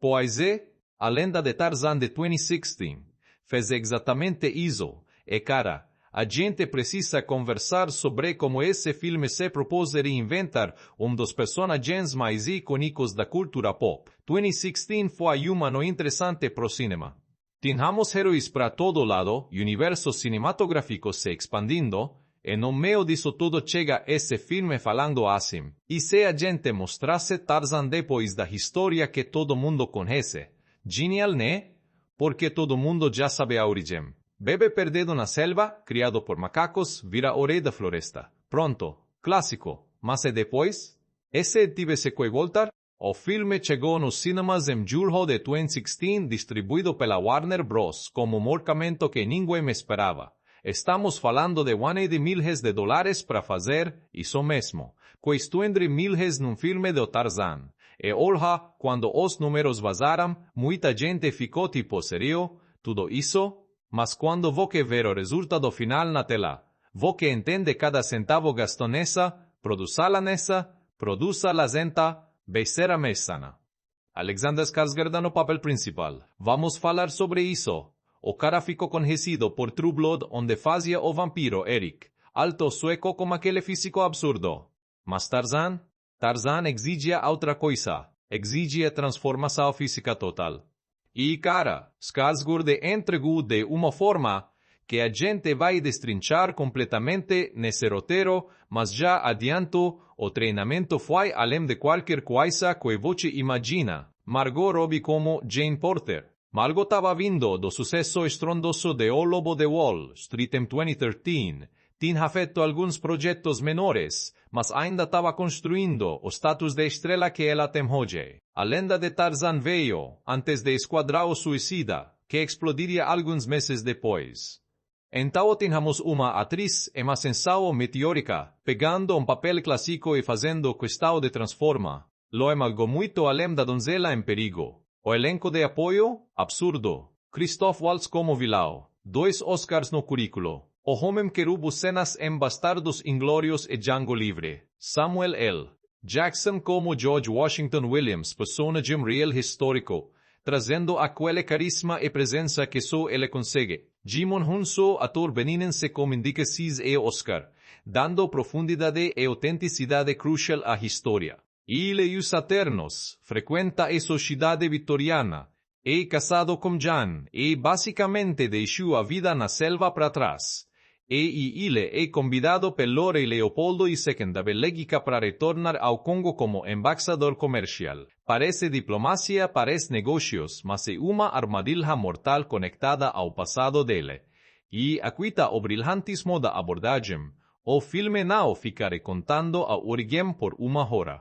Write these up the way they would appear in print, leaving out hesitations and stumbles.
Pois é, a lenda de Tarzan de 2016 fez exatamente isso. E cara, a gente precisa conversar sobre como esse filme se propôs reinventar dos personagens mais icônicos da cultura pop. 2016 foi um ano interessante pro cinema. Tínhamos heróis para todo lado, universos cinematográficos se expandindo, e no meio disso tudo chega esse filme falando assim. E se a gente mostrasse Tarzan depois da história que todo mundo conhece? Genial, né? Porque todo mundo já sabe a origem. Bebê perdido na selva, criado por macacos, vira o rei da floresta. Pronto, clássico. Mas e depois? Esse tivesse que voltar? O filme chegou nos cinemas em julho de 2016, distribuído pela Warner Bros. Como um orçamento que ninguém esperava. Estamos falando de $180 milhões para fazer isso mesmo. Custo entre milhões num filme de Tarzan. E olha, quando os números vazaram, muita gente ficou tipo, sério? Tudo isso? Mas quando você ver o resultado final na tela, você entende cada centavo gasto nessa, produza-la zenta, becerra mesana. Alexander Skarsgård no papel principal. Vamos falar sobre isso. O cara ficou conhecido por True Blood, onde fazia o vampiro Eric, alto sueco com aquele físico absurdo. Mas Tarzan exigia outra coisa, exigia transformação física total. E cara, Skarsgård entregou de uma forma que a gente vai destrinchar completamente nesse roteiro, mas já adianto, o treinamento foi além de qualquer coisa que você imagina. Margot Robbie como Jane Porter. Margot estava vindo do sucesso estrondoso de O Lobo de Wall Street em 2013. Tinha feito alguns projetos menores, mas ainda estava construindo o status de estrela que ela tem hoje. A lenda de Tarzan veio antes de Esquadrão Suicida, que explodiria alguns meses depois. Então tínhamos uma atriz em ascensão meteórica, pegando um papel clássico e fazendo questão de transforma. Lo amalgou muito além da donzela em perigo. O elenco de apoio? Absurdo. Christoph Waltz como vilão. 2 Oscars no currículo. O homem que roubou cenas em Bastardos Inglórios e Django Livre. Samuel L. Jackson como George Washington Williams, personagem real histórico, trazendo aquele carisma e presença que só ele consegue. Jimon Hunso, ator beninense como indica CIS e Oscar, dando profundidade e autenticidade crucial à história. Ele e os Eternos, frequenta a sociedade vitoriana, é casado com Jan, e basicamente deixou a vida na selva para trás. E ele é convidado pelo rei Leopoldo II da Bélgica para retornar ao Congo como embaixador comercial. Parece diplomacia, parece negócios, mas é uma armadilha mortal conectada ao passado dele. E aquita o brilhantismo da abordagem. O filme não ficará contando a origem por uma hora.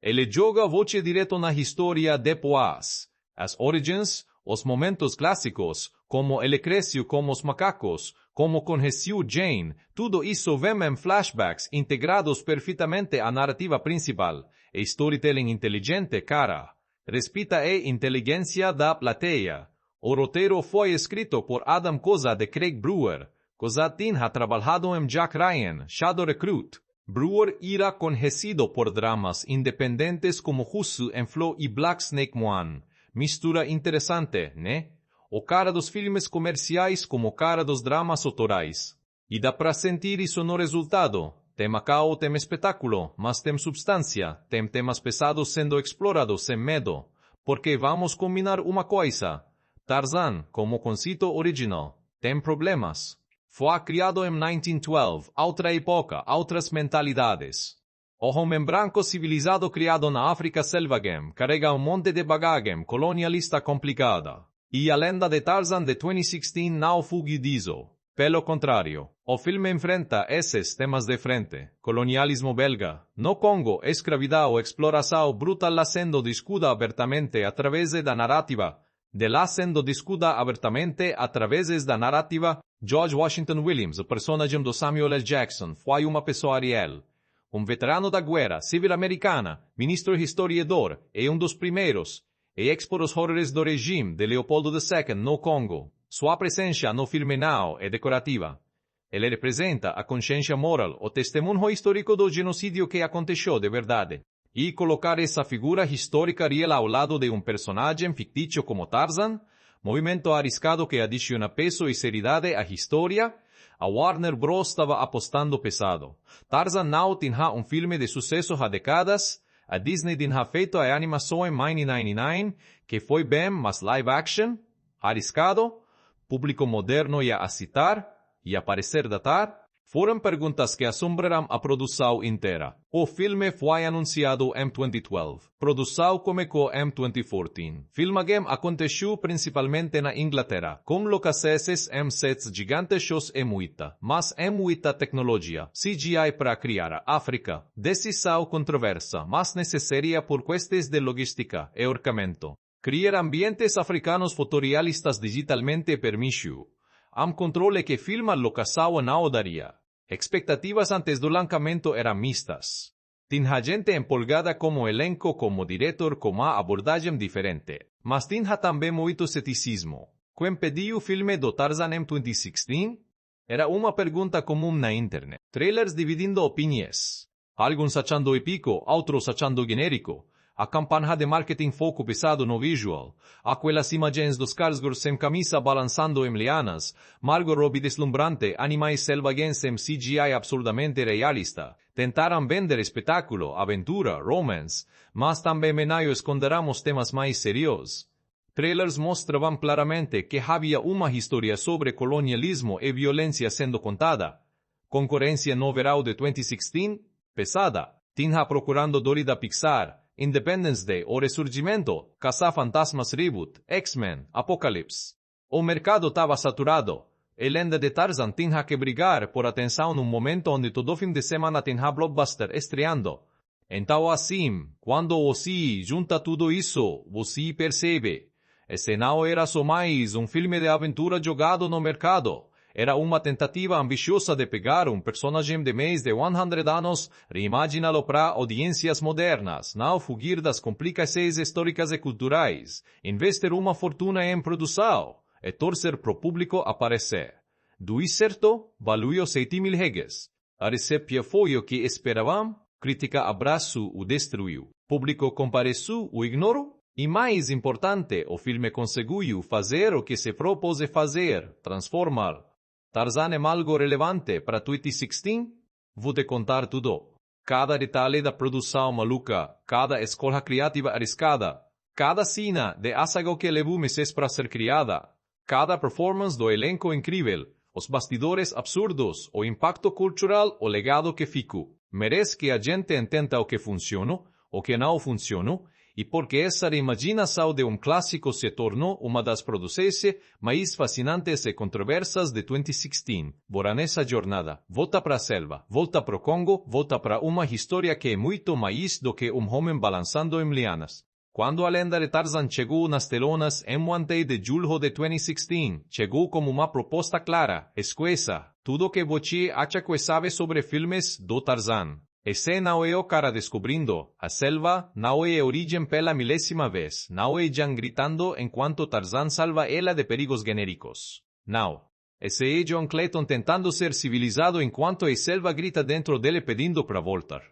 Ele joga voce direto na história depois. As origins, os momentos clássicos, como ele cresceu com os macacos, como conheceu Jane, tudo isso vem em flashbacks integrados perfeitamente à narrativa principal. E storytelling inteligente, cara. Respeita a inteligência da plateia. O roteiro foi escrito por Adam Koza de Craig Brewer. Koza tinha trabalhado em Jack Ryan, Shadow Recruit. Brewer era conhecido por dramas independentes como Husu en Flow e Black Snake Moan. Mistura interessante, né? O cara dos filmes comerciais como o cara dos dramas autorais. E dá pra sentir isso no resultado. Tem Macau, tem espetáculo, mas tem substância, tem temas pesados sendo explorados sem medo. Porque vamos combinar uma coisa. Tarzan, como conceito original, tem problemas. Foi criado em 1912, outra época, outras mentalidades. O homem branco civilizado criado na África selvagem carrega um monte de bagagem colonialista complicada. E a lenda de Tarzan de 2016 não fugiu disso. Pelo contrário, o filme enfrenta esses temas de frente. Colonialismo belga. No Congo, escravidão ou exploração brutal sendo discutida abertamente através da narrativa. De lá sendo discutida abertamente através da narrativa, George Washington Williams, o personagem do Samuel L. Jackson, foi uma pessoa real. Veterano da guerra civil americana, ministro historiador, e dos primeiros, e expor os horrores do regime de Leopoldo II no Congo. Sua presença no filme não é decorativa. Ele representa a consciência moral, o testemunho histórico do genocídio que aconteceu de verdade. E colocar essa figura histórica real ao lado de personagem fictício como Tarzan, movimento arriscado que adiciona peso e seriedade à história. A Warner Bros. Estava apostando pesado. Tarzan não tinha filme de sucesso há décadas. A Disney tinha feito a animação em 1999, que foi bem, mas live action, arriscado, público moderno ia aceitar, ia parecer datar. Foram perguntas que assombraram a produção inteira. O filme foi anunciado em 2012. Produção começou em 2014. Filmagem aconteceu principalmente na Inglaterra, com locações em sets gigantescos e muita, mas em muita tecnologia. CGI para criar a África. Decisão controversa, mas necessária por questões de logística e orçamento. Criar ambientes africanos fotorrealistas digitalmente permitiu. Controle que filma locação não daria. Expectativas antes do lançamento eram mistas. Tinha gente empolgada como elenco, como diretor, com uma abordagem diferente. Mas tinha também muito ceticismo. Quem pediu o filme do Tarzan em 2016? Era uma pergunta comum na internet. Trailers dividindo opiniões. Alguns achando épico, outros achando genérico. A campanha de marketing foco pesado no visual. Aquelas imagens dos Skarsgård sem camisa balançando em lianas. Margot Robbie deslumbrante, animais selvagens em CGI absurdamente realista. Tentaram vender espetáculo, aventura, romance, mas também meio esconderam os temas mais serios. Trailers mostravam claramente que havia uma história sobre colonialismo e violência sendo contada. Concorrência no verão de 2016? Pesada. Tinha procurando Dory da Pixar. Independence Day, O Ressurgimento, Caça-Fantasmas Reboot, X-Men, Apocalipse. O mercado estava saturado. A lenda de Tarzan tinha que brigar por atenção num momento onde todo fim de semana tinha blockbuster estreando. Então assim, quando você junta tudo isso, você percebe. Esse não era só mais filme de aventura jogado no mercado. Era uma tentativa ambiciosa de pegar um personagem de mais de 100 anos, reimaginá-lo para audiências modernas, não fugir das complicações históricas e culturais, investir uma fortuna em produção, e torcer pro público aparecer. Do certo, valeu 7.000 reais. A recepção foi o que esperavam, crítica abraço o destruiu. Público compareceu o ignorou? E mais importante, o filme conseguiu fazer o que se propôs fazer, transformar Tarzan em algo relevante para 2016? Vou te contar tudo. Cada detalhe da produção maluca, cada escolha criativa arriscada, cada cena de asago que levou meses para ser criada, cada performance do elenco incrível, os bastidores absurdos, o impacto cultural, o legado que ficou. Merece que a gente entenda o que funcionou, o que não funcionou, e porque essa reimaginação de um clássico se tornou uma das produções mais fascinantes e controversas de 2016. Bora nessa jornada. Volta para a selva, volta para o Congo, volta para uma história que é muito mais do que um homem balançando em lianas. Quando a lenda de Tarzan chegou nas telonas em 1 de julho de 2016, chegou como uma proposta clara, escuesa, tudo que você acha que sabe sobre filmes do Tarzan. Esse não é o cara descobrindo a selva, não é a origem pela milésima vez, não é Jan gritando enquanto Tarzan salva ela de perigos genéricos. Não. Esse é John Clayton tentando ser civilizado enquanto a selva grita dentro dele pedindo para voltar.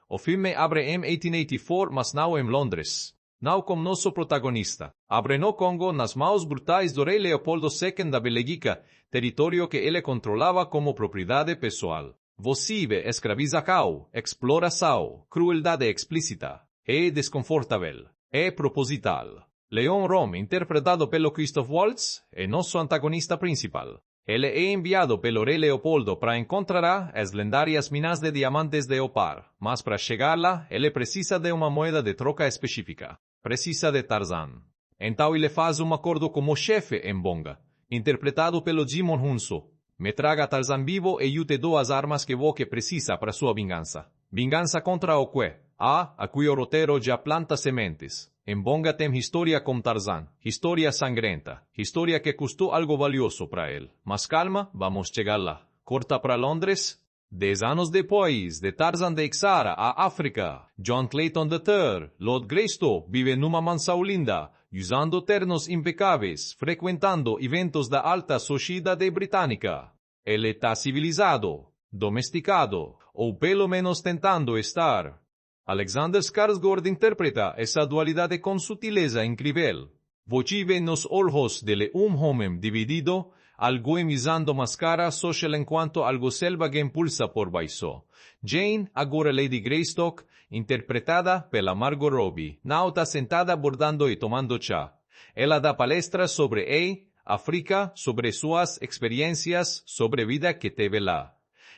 O filme abre em 1884, mas não em Londres. Não como nosso protagonista. Abre no Congo nas mãos brutais do rei Leopoldo II da Bélgica, território que ele controlava como propriedade pessoal. Você vê escravização, exploração, crueldade explícita. É desconfortável. É proposital. Leon Rom, interpretado pelo Christoph Waltz, é nosso antagonista principal. Ele é enviado pelo rei Leopoldo para encontrar as lendárias minas de diamantes de Opar, mas para chegar lá, ele precisa de uma moeda de troca específica. Precisa de Tarzan. Então ele faz um acordo como chefe em Bonga, interpretado pelo Jimon Hunso. Me traga Tarzan vivo e eu te dou as armas que você precisa para sua vingança. Vingança contra o quê? A cuyo roteiro já planta sementes. Em Bonga tem história com Tarzan, história sangrenta, história que custou algo valioso para ele. Mas calma, vamos chegar lá. Corta para Londres. 10 anos depois de Tarzan de Ixara a África, John Clayton III, Lord Greystoke, vive numa mansão linda, usando ternos impecáveis, frequentando eventos da alta sociedade britânica. Ele está civilizado, domesticado, ou pelo menos tentando estar. Alexander Skarsgård interpreta essa dualidade com sutileza incrível. Você vê nos olhos dele homem dividido, algo usando máscara social enquanto algo selvagem pulsa por baixo. Jane, agora Lady Greystoke, interpretada pela Margot Robbie, não está sentada bordando e tomando chá. Ela dá palestras sobre África, sobre suas experiências, sobre a vida que teve lá.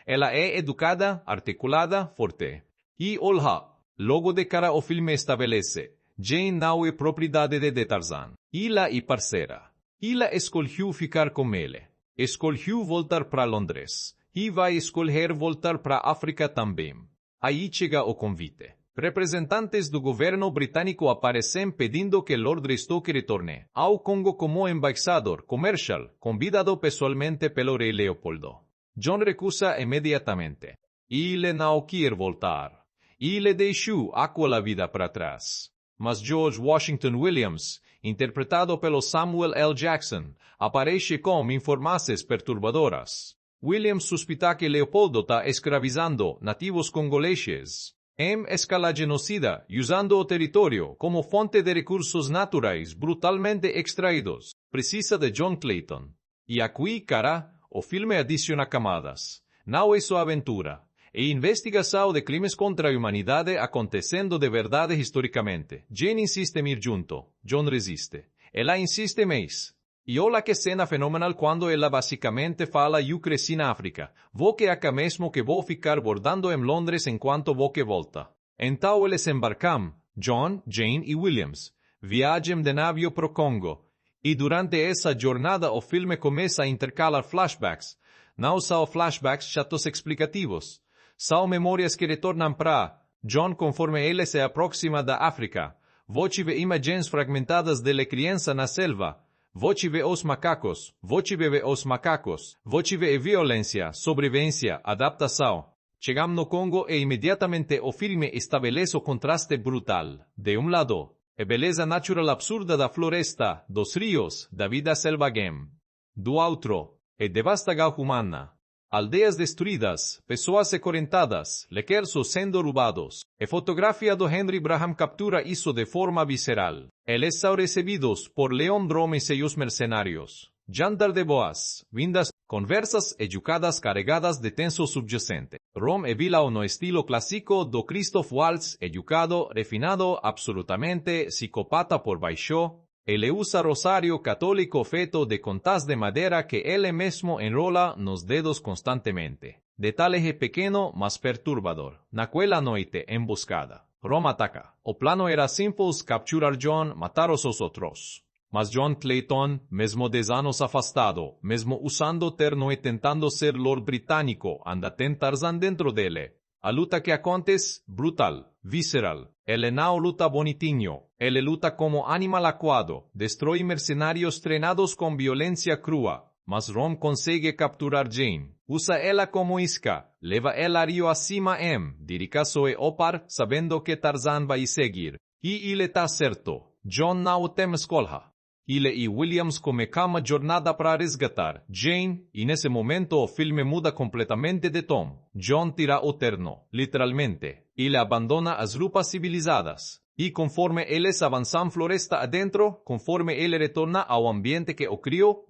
Ela é educada, articulada, forte. E olha, logo de cara o filme estabelece, Jane não é propriedade de Tarzan. Ela é parceira. Ela escolheu ficar com ele. Escolheu voltar para Londres. E vai escolher voltar para África também. Aí chega o convite. Representantes do governo britânico aparecem pedindo que Lord Greystoke retorne ao Congo como embaixador comercial, convidado pessoalmente pelo rei Leopoldo. John recusa imediatamente. Ele não quer voltar. Ele deixou aquela vida para trás. Mas George Washington Williams, interpretado pelo Samuel L. Jackson, aparece com informações perturbadoras. Williams suspeita que Leopoldo está escravizando nativos congoleses em escala genocida, usando o território como fonte de recursos naturais brutalmente extraídos. Precisa de John Clayton. E aqui, cara, o filme adiciona camadas. Não é só aventura. É investigação de crimes contra a humanidade acontecendo de verdade historicamente. Jane insiste em ir junto. John resiste. Ela insiste mais. E olha que cena fenomenal quando ela basicamente fala eu cresci na África. Vou que acá mesmo que vou ficar bordando em Londres enquanto vou que volta. Então eles embarcam, John, Jane e Williams. Viagem de navio pro Congo. E durante essa jornada o filme começa a intercalar flashbacks. Não são flashbacks chatos explicativos. São memórias que retornam para John conforme ele se aproxima da África. Você vê imagens fragmentadas dele criança na selva, Voce os macacos, voce os macacos, voce e violência, sobrevivência, adaptação. Chegamos no Congo e imediatamente o filme estabelece o contraste brutal. De um lado, a beleza natural absurda da floresta, dos rios, da vida selvagem. Do outro, a devastação humana. Aldeias destruídas, pessoas acorrentadas, recursos sendo roubados. A fotografia do Henry Braham captura isso de forma visceral. Eles são recebidos por Leon Drom e seus mercenários. Jantar de boas, vindas, conversas educadas carregadas de tenso subyacente. Rom e Vilao no estilo clásico do Christoph Waltz, educado, refinado, absolutamente psicopata por baixo. Ele usa rosario católico feito de contas de madera que ele mesmo enrola nos dedos constantemente. Detalhe pequeno, mas perturbador. Naquela noite emboscada, Rom ataca. O plano era simples, capturar John, matar os outros. Mas John Clayton, mesmo 10 anos afastado, mesmo usando terno e tentando ser Lord Britânico, anda Tarzan dentro dele. A luta que acontece, brutal, visceral. Ele não luta bonitinho, ele luta como animal acuado, destrói mercenários treinados com violência crua. Mas Rom consegue capturar Jane, usa ela como isca, leva ela rio acima dirige sua opar, sabendo que Tarzan vai seguir. E ele tá certo, John não tem escolha. Ele e Williams começam uma jornada para resgatar Jane, e nesse momento o filme muda completamente de tom. John tira o terno, literalmente. Ele abandona as roupas civilizadas. E conforme eles avançam floresta adentro, conforme ele retorna ao ambiente que o criou,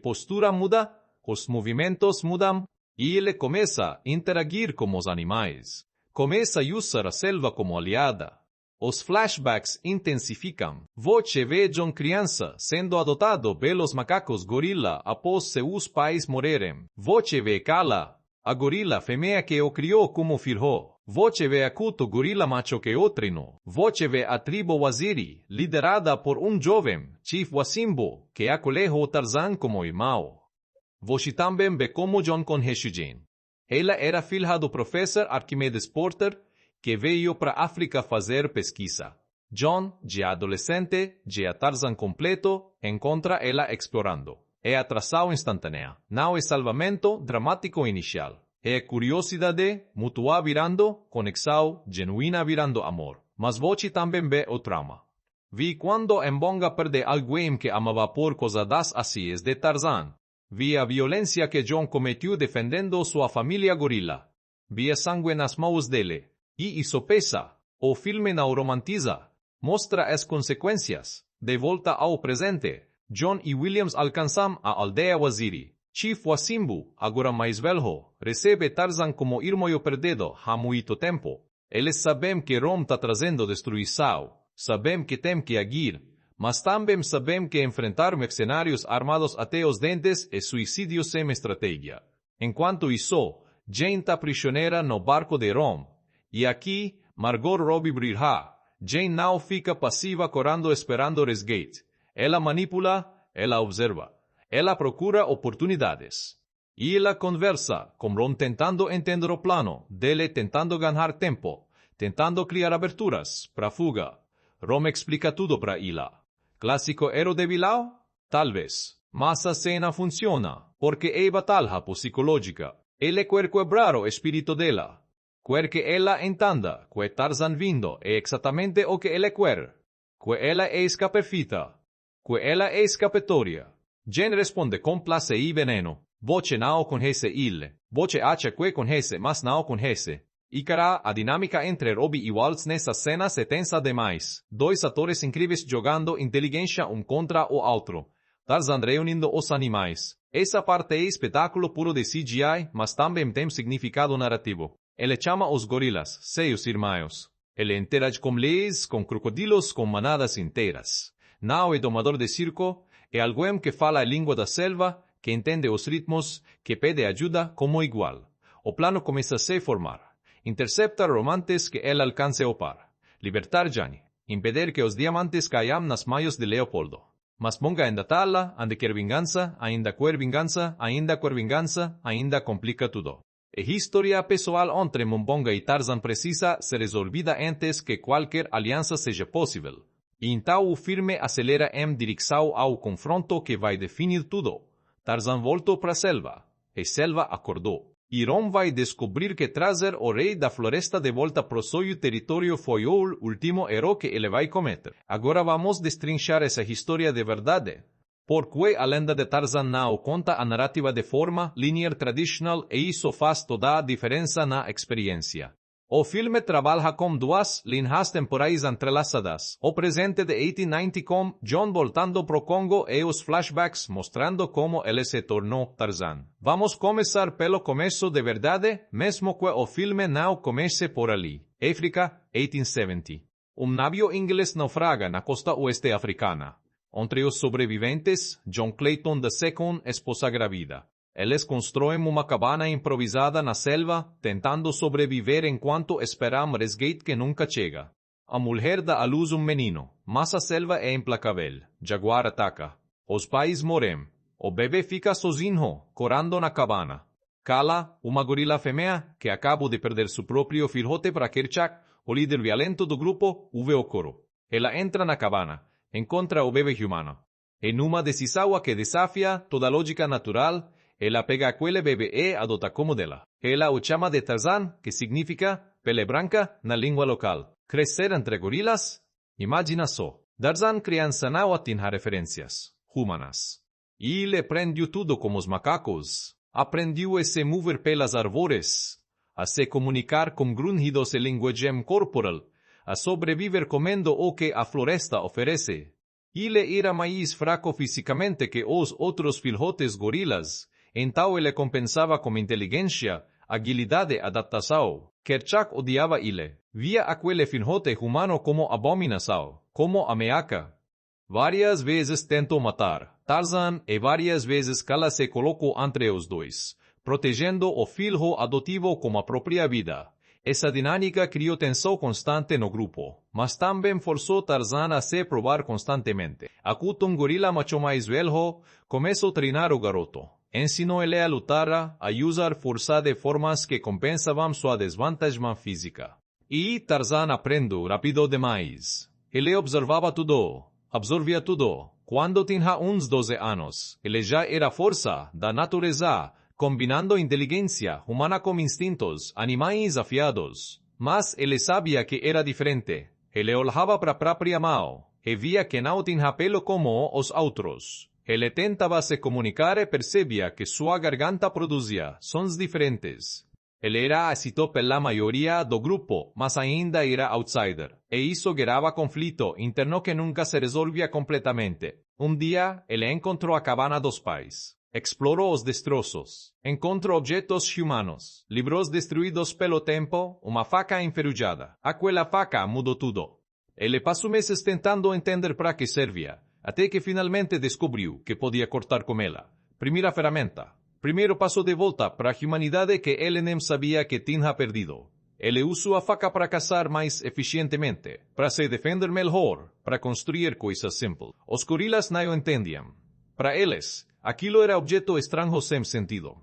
postura muda, os movimentos mudam, e ele começa a interagir com os animais. Começa a usar a selva como aliada. Os flashbacks intensificam. Voce vê John criança sendo adotado pelos macacos gorila após seus pais morrerem. Voce vê Kala, a gorila fêmea que o criou como filho. Voce vê a culto gorila macho que o treinou. Voce vê a tribo Waziri, liderada por jovem, Chief Wasimbo, que acolheu Tarzan como irmão. Voce também vê como John conhece Jane. Ela era filha do professor Archimedes Porter, que veio para África fazer pesquisa. John, já adolescente, já Tarzan completo, encontra ela explorando. É atração instantânea. Não é salvamento dramático inicial. É curiosidade, mutua virando, conexão, genuína virando amor. Mas Voce também vê o trauma. Vi quando Mbonga perde alguém que amava por causa das acias de Tarzan. Vi a violência que John cometeu defendendo sua família gorila. Vi a sangue nas mãos dele. E isso pesa. O filme não romantiza. Mostra as consequências. De volta ao presente, John e Williams alcançam a aldeia Waziri. Chief Wasimbu, agora mais velho, recebe Tarzan como irmão perdido há muito tempo. Eles sabem que Rom está trazendo destruição. Sabem que tem que agir. Mas também sabem que enfrentar mercenários armados até os dentes é suicídio sem estratégia. Enquanto isso, Jane está prisioneira no barco de Rom. E aqui, Margot Robbie brilha. Jane não fica passiva correndo esperando resgate. Ela manipula, ela observa. Ela procura oportunidades. E ela conversa com Rom tentando entender o plano, dele tentando ganhar tempo, tentando criar aberturas para fuga. Rom explica tudo para ela. Clássico héroe de vilão? Talvez. Mas a cena funciona, porque é batalha psicológica. Ele quer quebrar o espírito dela. Quer que ela entenda que Tarzan vindo é exatamente o que ele quer. Que ela é escapefita. Que ela é escapatória. Jane responde com placer e veneno. Voce não conhece ele. Voce acha que conhece, mas não conhece. E cara, a dinâmica entre Robbie e Waltz nessa cena se tensa demais. Dois atores incríveis jogando inteligência contra o outro. Tarzan reunindo os animais. Essa parte é espetáculo puro de CGI, mas também tem significado narrativo. Ele chama os gorilas, seus irmãos. Ele interage com leões, com crocodilos, com manadas inteiras. Não é domador de circo, é alguém que fala a língua da selva, que entende os ritmos, que pede ajuda como igual. O plano começa a se formar. Interceptar romantes que ele alcance o par. Libertar Jane. Impedir que os diamantes caiam nas mãos de Leopoldo. Mas Monga ainda tala, ainda quer vingança, ainda quer vingança, ainda quer vingança, ainda complica tudo. A história pessoal entre Mbonga e Tarzan precisa ser resolvida antes que qualquer aliança seja possível. Então o filme acelera em direção ao confronto que vai definir tudo. Tarzan voltou para a selva. E selva acordou. E Rom vai descobrir que trazer o rei da floresta de volta pro seu território foi o último erro que ele vai cometer. Agora vamos destrinchar essa história de verdade. Porque a lenda de Tarzan não conta a narrativa de forma linear tradicional e isso faz toda a diferença na experiência. O filme trabalha com duas linhas temporais entrelaçadas. O presente de 1890 com John voltando pro Congo e os flashbacks mostrando como ele se tornou Tarzan. Vamos começar pelo começo de verdade, mesmo que o filme não comece por ali. África, 1870. Navio inglês naufraga na costa oeste africana. Entre os sobreviventes, John Clayton II, esposa grávida. Eles constroem uma cabana improvisada na selva, tentando sobreviver enquanto esperam resgate que nunca chega. A mulher dá à luz menino, mas a selva é implacável. Jaguar ataca. Os pais morrem. O bebê fica sozinho, correndo na cabana. Kala, uma gorila fêmea, que acaba de perder seu próprio filhote para Kerchak, o líder violento do grupo, o vê o coro. Ela entra na cabana, encontra o bebê humano. Em uma decisão que desafia toda a lógica natural, ela pega aquele bebê e adota como dela. Ela o chama de Tarzan, que significa pele branca na língua local. Crescer entre gorilas? Imagina só. Tarzan criança não atinha referências humanas. E ele aprendeu tudo como os macacos. Aprendeu a se mover pelas árvores, a se comunicar com grunhidos e linguagem corporal, a sobreviver comendo o que a floresta oferece. Ele era mais fraco fisicamente que os outros filhotes gorilas. Então ele compensava com inteligência, agilidade e adaptação. Kerchak odiava ele. Via aquele filhote humano como abominação, como ameaça. Várias vezes tentou matar Tarzan e várias vezes Kala se colocou entre os dois, protegendo o filho adotivo como a própria vida. Essa dinâmica criou tensão constante no grupo, mas também forçou Tarzan a se provar constantemente. Akutum gorila macho mais velho começou a treinar o garoto. Ensinou ele a lutar, a usar força de formas que compensavam sua desvantagem física. E Tarzan aprendeu rápido demais. Ele observava tudo, absorvia tudo. Quando tinha uns 12 anos, ele já era força da natureza, combinando inteligência humana com instintos animais afiados. Mas ele sabia que era diferente. Ele olhava para a própria mão e via que não tinha pelo como os outros. Ele tentava se comunicar e percebia que sua garganta produzia sons diferentes. Ele era aceito pela maioria do grupo, mas ainda era outsider. E isso gerava conflito interno que nunca se resolvia completamente. Dia, ele encontrou a cabana dos pais. Explorou os destroços. Encontrou objetos humanos. Livros destruídos pelo tempo, uma faca enferrujada. Aquela faca mudou tudo. Ele passou meses tentando entender para que servia, até que finalmente descobriu que podia cortar com ela. Primeira ferramenta. Primeiro passo de volta para a humanidade que ele nem sabia que tinha perdido. Ele usou a faca para caçar mais eficientemente, para se defender melhor, para construir coisas simples. Os gorilas não entendiam. Para eles, aquilo era objeto estranho sem sentido.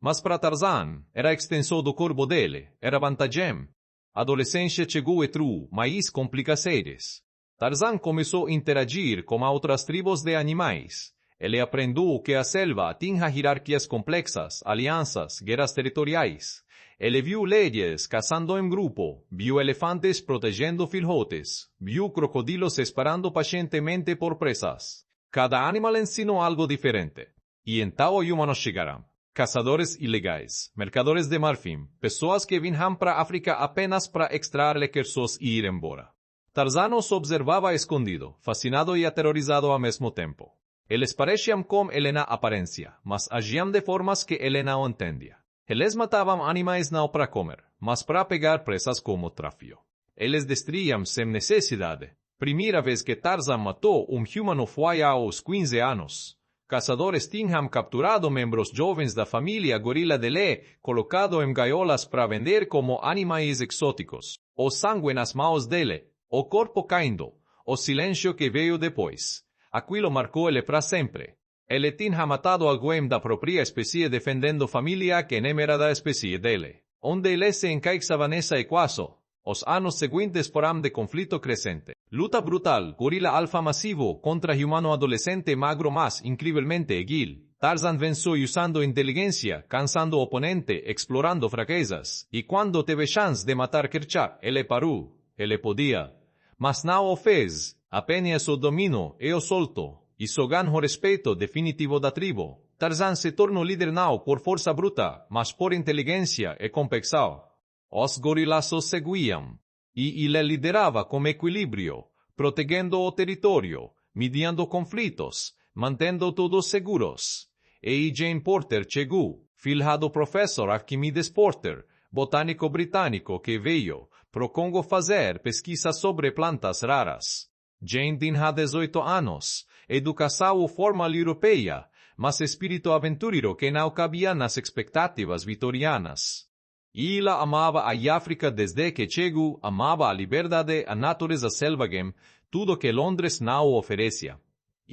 Mas para Tarzan, era a extensão do corpo dele, era vantagem. A adolescência chegou e trouxe mais complicações. Tarzan começou a interagir com outras tribos de animais. Ele aprendeu que a selva tinha hierarquias complexas, alianças, guerras territoriais. Ele viu leis caçando em grupo, viu elefantes protegendo filhotes, viu crocodilos esperando pacientemente por presas. Cada animal ensinou algo diferente. E então os humanos chegaram. Caçadores ilegais, mercadores de marfim, pessoas que vinham para a África apenas para extrair recursos e ir embora. Tarzan os observava escondido, fascinado e aterrorizado ao mesmo tempo. Eles pareciam com ele na aparência, mas agiam de formas que ele não entendia. Eles matavam animais não para comer, mas para pegar presas como tráfico. Eles destruíam sem necessidade. Primeira vez que Tarzan matou humano foi aos 15 anos. Caçadores tinham capturado membros jovens da família gorila de Lé, colocado em gaiolas para vender como animais exóticos. O sangue nas mãos dele, o corpo caindo, o silêncio que veio depois. Aquilo marcou ele para sempre. Ele tinha matado alguém da própria espécie defendendo família que nem era da espécie dele. Onde ele se encaixava nessa equação? Os anos seguintes foram de conflito crescente. Luta brutal, gorila alfa masivo contra humano adolescente magro más increíblemente ágil. Tarzan venció usando inteligencia, cansando oponente, explorando fraquezas. Y cuando teve chance de matar Kerchak, ele parou. Ele podía. Mas não o fez. Apenas o domino e o solto. E so ganho respeito definitivo da tribo. Tarzan se tornou líder não por força bruta, mas por inteligência e compexão. Os gorilas o seguiam. E ele liderava com equilíbrio, protegendo o território, mediando conflitos, mantendo todos seguros. E Jane Porter chegou, filha do professor Archimedes Porter, botânico britânico que veio pro Congo fazer pesquisa sobre plantas raras. Jane tinha 18 anos, educação formal europeia, mas espírito aventureiro que não cabia nas expectativas vitorianas. Ela amava a África desde que chegou, amava a liberdade, a natureza selvagem, tudo que Londres não oferecia.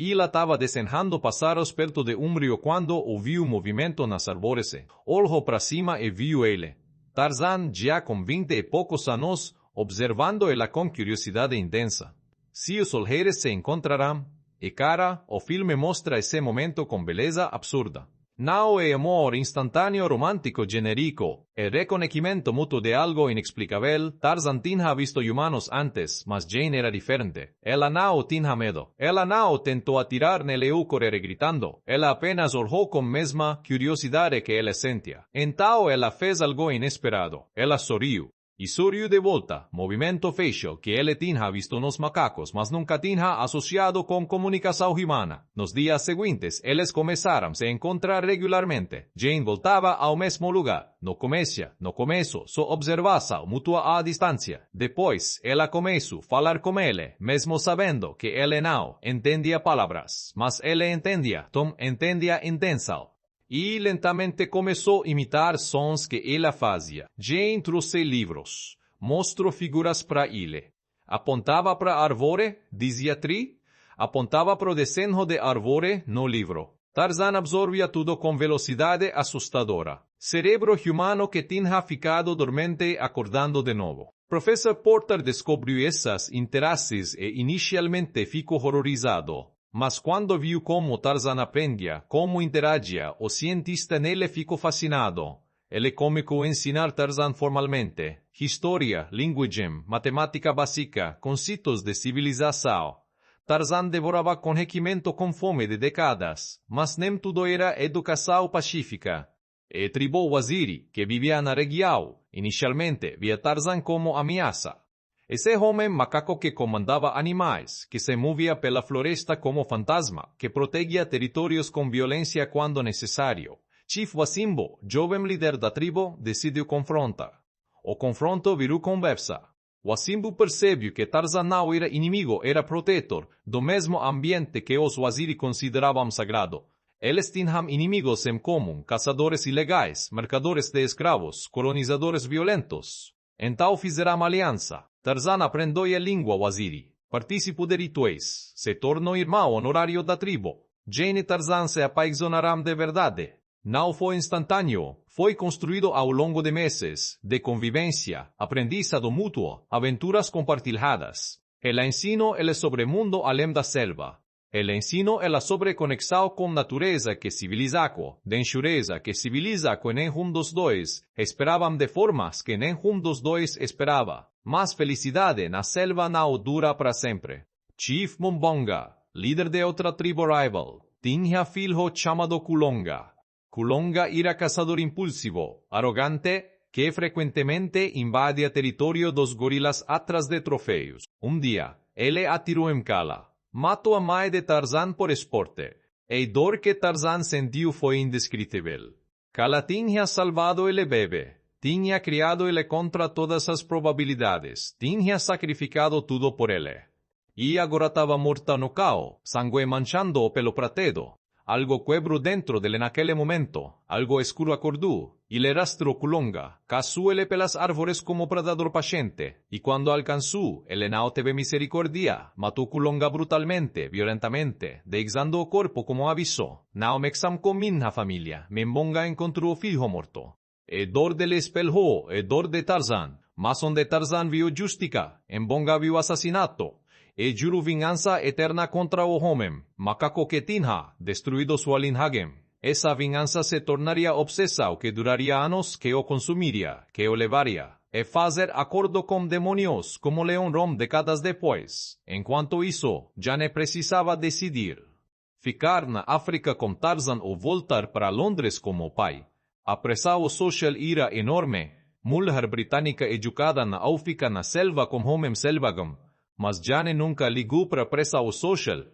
Ela estava desenhando passaros perto de rio quando ouviu movimento nas árvores. Olhou para cima e viu ele. Tarzan, já com 20 e poucos anos, observando ela com curiosidade intensa. Se os olhares se encontrarão, e cara, o filme mostra esse momento com beleza absurda. Não é amor instantâneo romântico genérico, é reconhecimento mútuo de algo inexplicável. Tarzan tinha visto humanos antes, mas Jane era diferente. Ela não tinha medo. Ela não tentou atirar nele ou correr gritando. Ela apenas olhou com a mesma curiosidade que ele sentia. Então ela fez algo inesperado. Ela sorriu. E sorriu de volta, movimento facial que ele tinha visto nos macacos, mas nunca tinha associado com comunicação humana. Nos dias seguintes, eles começaram a se encontrar regularmente. Jane voltava ao mesmo lugar. No começo, só observava mútua à distância. Depois, ela começou a falar com ele, mesmo sabendo que ele não entendia palavras. Mas ele entendia, Tom entendia intenção. E lentamente começou a imitar sons que ela fazia. Jane trouxe livros. Mostrou figuras para ele. Apontava para a árvore, dizia tri. Apontava para o desenho de árvore no livro. Tarzan absorvia tudo com velocidade assustadora. Cerebro humano que tinha ficado dormente acordando de novo. Professor Porter descobriu esses interesses e inicialmente ficou horrorizado. Mas quando viu como Tarzan aprendia, como interagia, o cientista nele ficou fascinado. Ele começou a ensinar Tarzan formalmente. História, linguagem, matemática básica, conceitos de civilização. Tarzan devorava conhecimento com fome de décadas, mas nem tudo era educação pacífica. E tribo Waziri, que vivia na região, inicialmente via Tarzan como ameaça. Esse homem macaco que comandava animais, que se movia pela floresta como fantasma, que protegia territórios com violência quando necessário. Chief Wasimbo, jovem líder da tribo, decidiu confrontar. O confronto virou conversa. Wasimbo percebeu que Tarzan não era inimigo, era protetor, do mesmo ambiente que os Waziri consideravam sagrado. Eles tinham inimigos em comum, caçadores ilegais, mercadores de escravos, colonizadores violentos. Então fizeram aliança. Tarzan aprendeu a língua Waziri, participou de rituais, se tornou irmão honorário da tribo. Jane e Tarzan se apaixonaram de verdade. Não foi instantâneo, foi construído ao longo de meses, de convivência, aprendizado mútuo, aventuras compartilhadas. El ensino é sobre o mundo além da selva. El ensino é sobre conexão com natureza que civiliza, densureza que civiliza que nem dos dois esperavam de formas que nem dos dois esperava. Mas felicidade na selva não dura para sempre. Chief Mumbonga, líder de outra tribo rival, tinha filho chamado Kulonga. Kulonga era caçador impulsivo, arrogante, que frequentemente invadia território dos gorilas atrás de troféus. Dia, ele atirou em Kala. Matou a mãe de Tarzan por esporte. E a dor que Tarzan sentiu foi indescritível. Kala tinha salvado ele bebê. Tinha criado ele contra todas as probabilidades. Tinha sacrificado tudo por ele. E agora estava morta no cao, sangue manchando pelo pratedo. Algo quebrou dentro dele naquele momento. Algo escuro acordou. E le rastro Kulonga. Caçou ele pelas árvores como predador paciente. E quando alcançou, ele não teve misericórdia. Matou Kulonga brutalmente, violentamente, deixando o corpo como aviso. Não me com minha família. Mumbonga encontrou o filho morto. E dor dele espelhou, e dor de Tarzan. mas onde Tarzan viu justiça, Mbonga viu assassinato, e juro vingança eterna contra o homem, macaco que tinha destruído sua linhagem. Essa vingança se tornaria obsessa, o que duraria anos, que o consumiria, que o levaria, e fazer acordo com demônios, como Leon Rom décadas depois. Enquanto isso, já não precisava decidir. Ficar na África com Tarzan ou voltar para Londres como pai. A pressão social era enorme. Mulher britânica educada na África na selva com homem selvagem, mas Jane nunca ligou para a pressão social.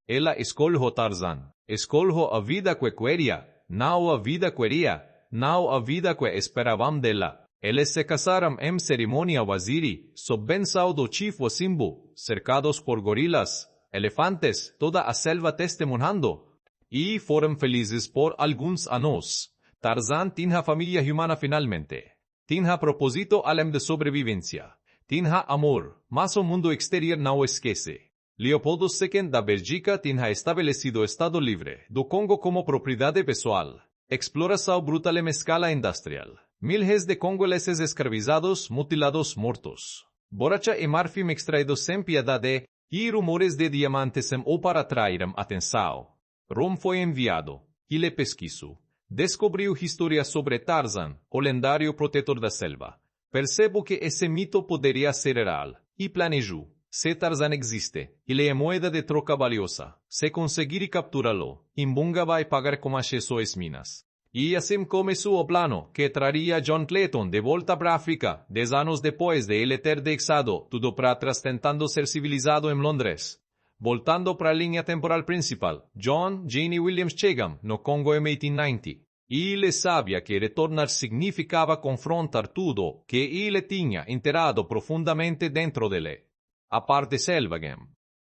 Ela escolheu Tarzan. Escolheu a vida que queria, não a vida que queria, não a vida que esperavam dela. Eles se casaram em cerimônia waziri, sob benção do Chief Wasimbu, cercados por gorilas, elefantes, toda a selva testemunhando. E foram felizes por alguns anos. Tarzan tinha família humana finalmente. Tinha propósito além de sobrevivência. Tinha amor, mas o mundo exterior não esquece. Leopoldo II da Bélgica tinha estabelecido Estado Livre do Congo como propriedade pessoal. Exploração brutal em escala industrial. Miles de congoleses escravizados, mutilados, mortos. Borracha e marfim extraídos sem piedade, e rumores de diamantes ou para atrair atenção. Rom foi enviado, e le pesquisou. Descobriu história sobre Tarzan, o lendário protetor da selva. Percebo que esse mito poderia ser real, e planejou. Se Tarzan existe, ele é moeda de troca valiosa. Se conseguir capturá-lo, Mbonga vai pagar com acesso às minas. E assim começou o plano, que traria John Clayton de volta para a África, 10 anos depois de ele ter deixado tudo para trás tentando ser civilizado em Londres. Voltando para a linha temporal principal, John, Jane e Williams chegam no Congo em 1890. E ele sabia que retornar significava confrontar tudo que ele tinha enterrado profundamente dentro dele. A parte selvagem,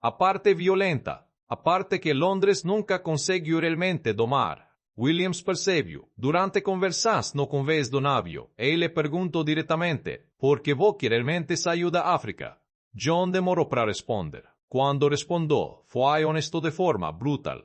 a parte violenta, a parte que Londres nunca conseguiu realmente domar. Williams percebeu, durante conversas no convés do navio, e ele perguntou diretamente, por que você realmente saiu da África? John demorou para responder. Quando respondeu, foi honesto de forma brutal.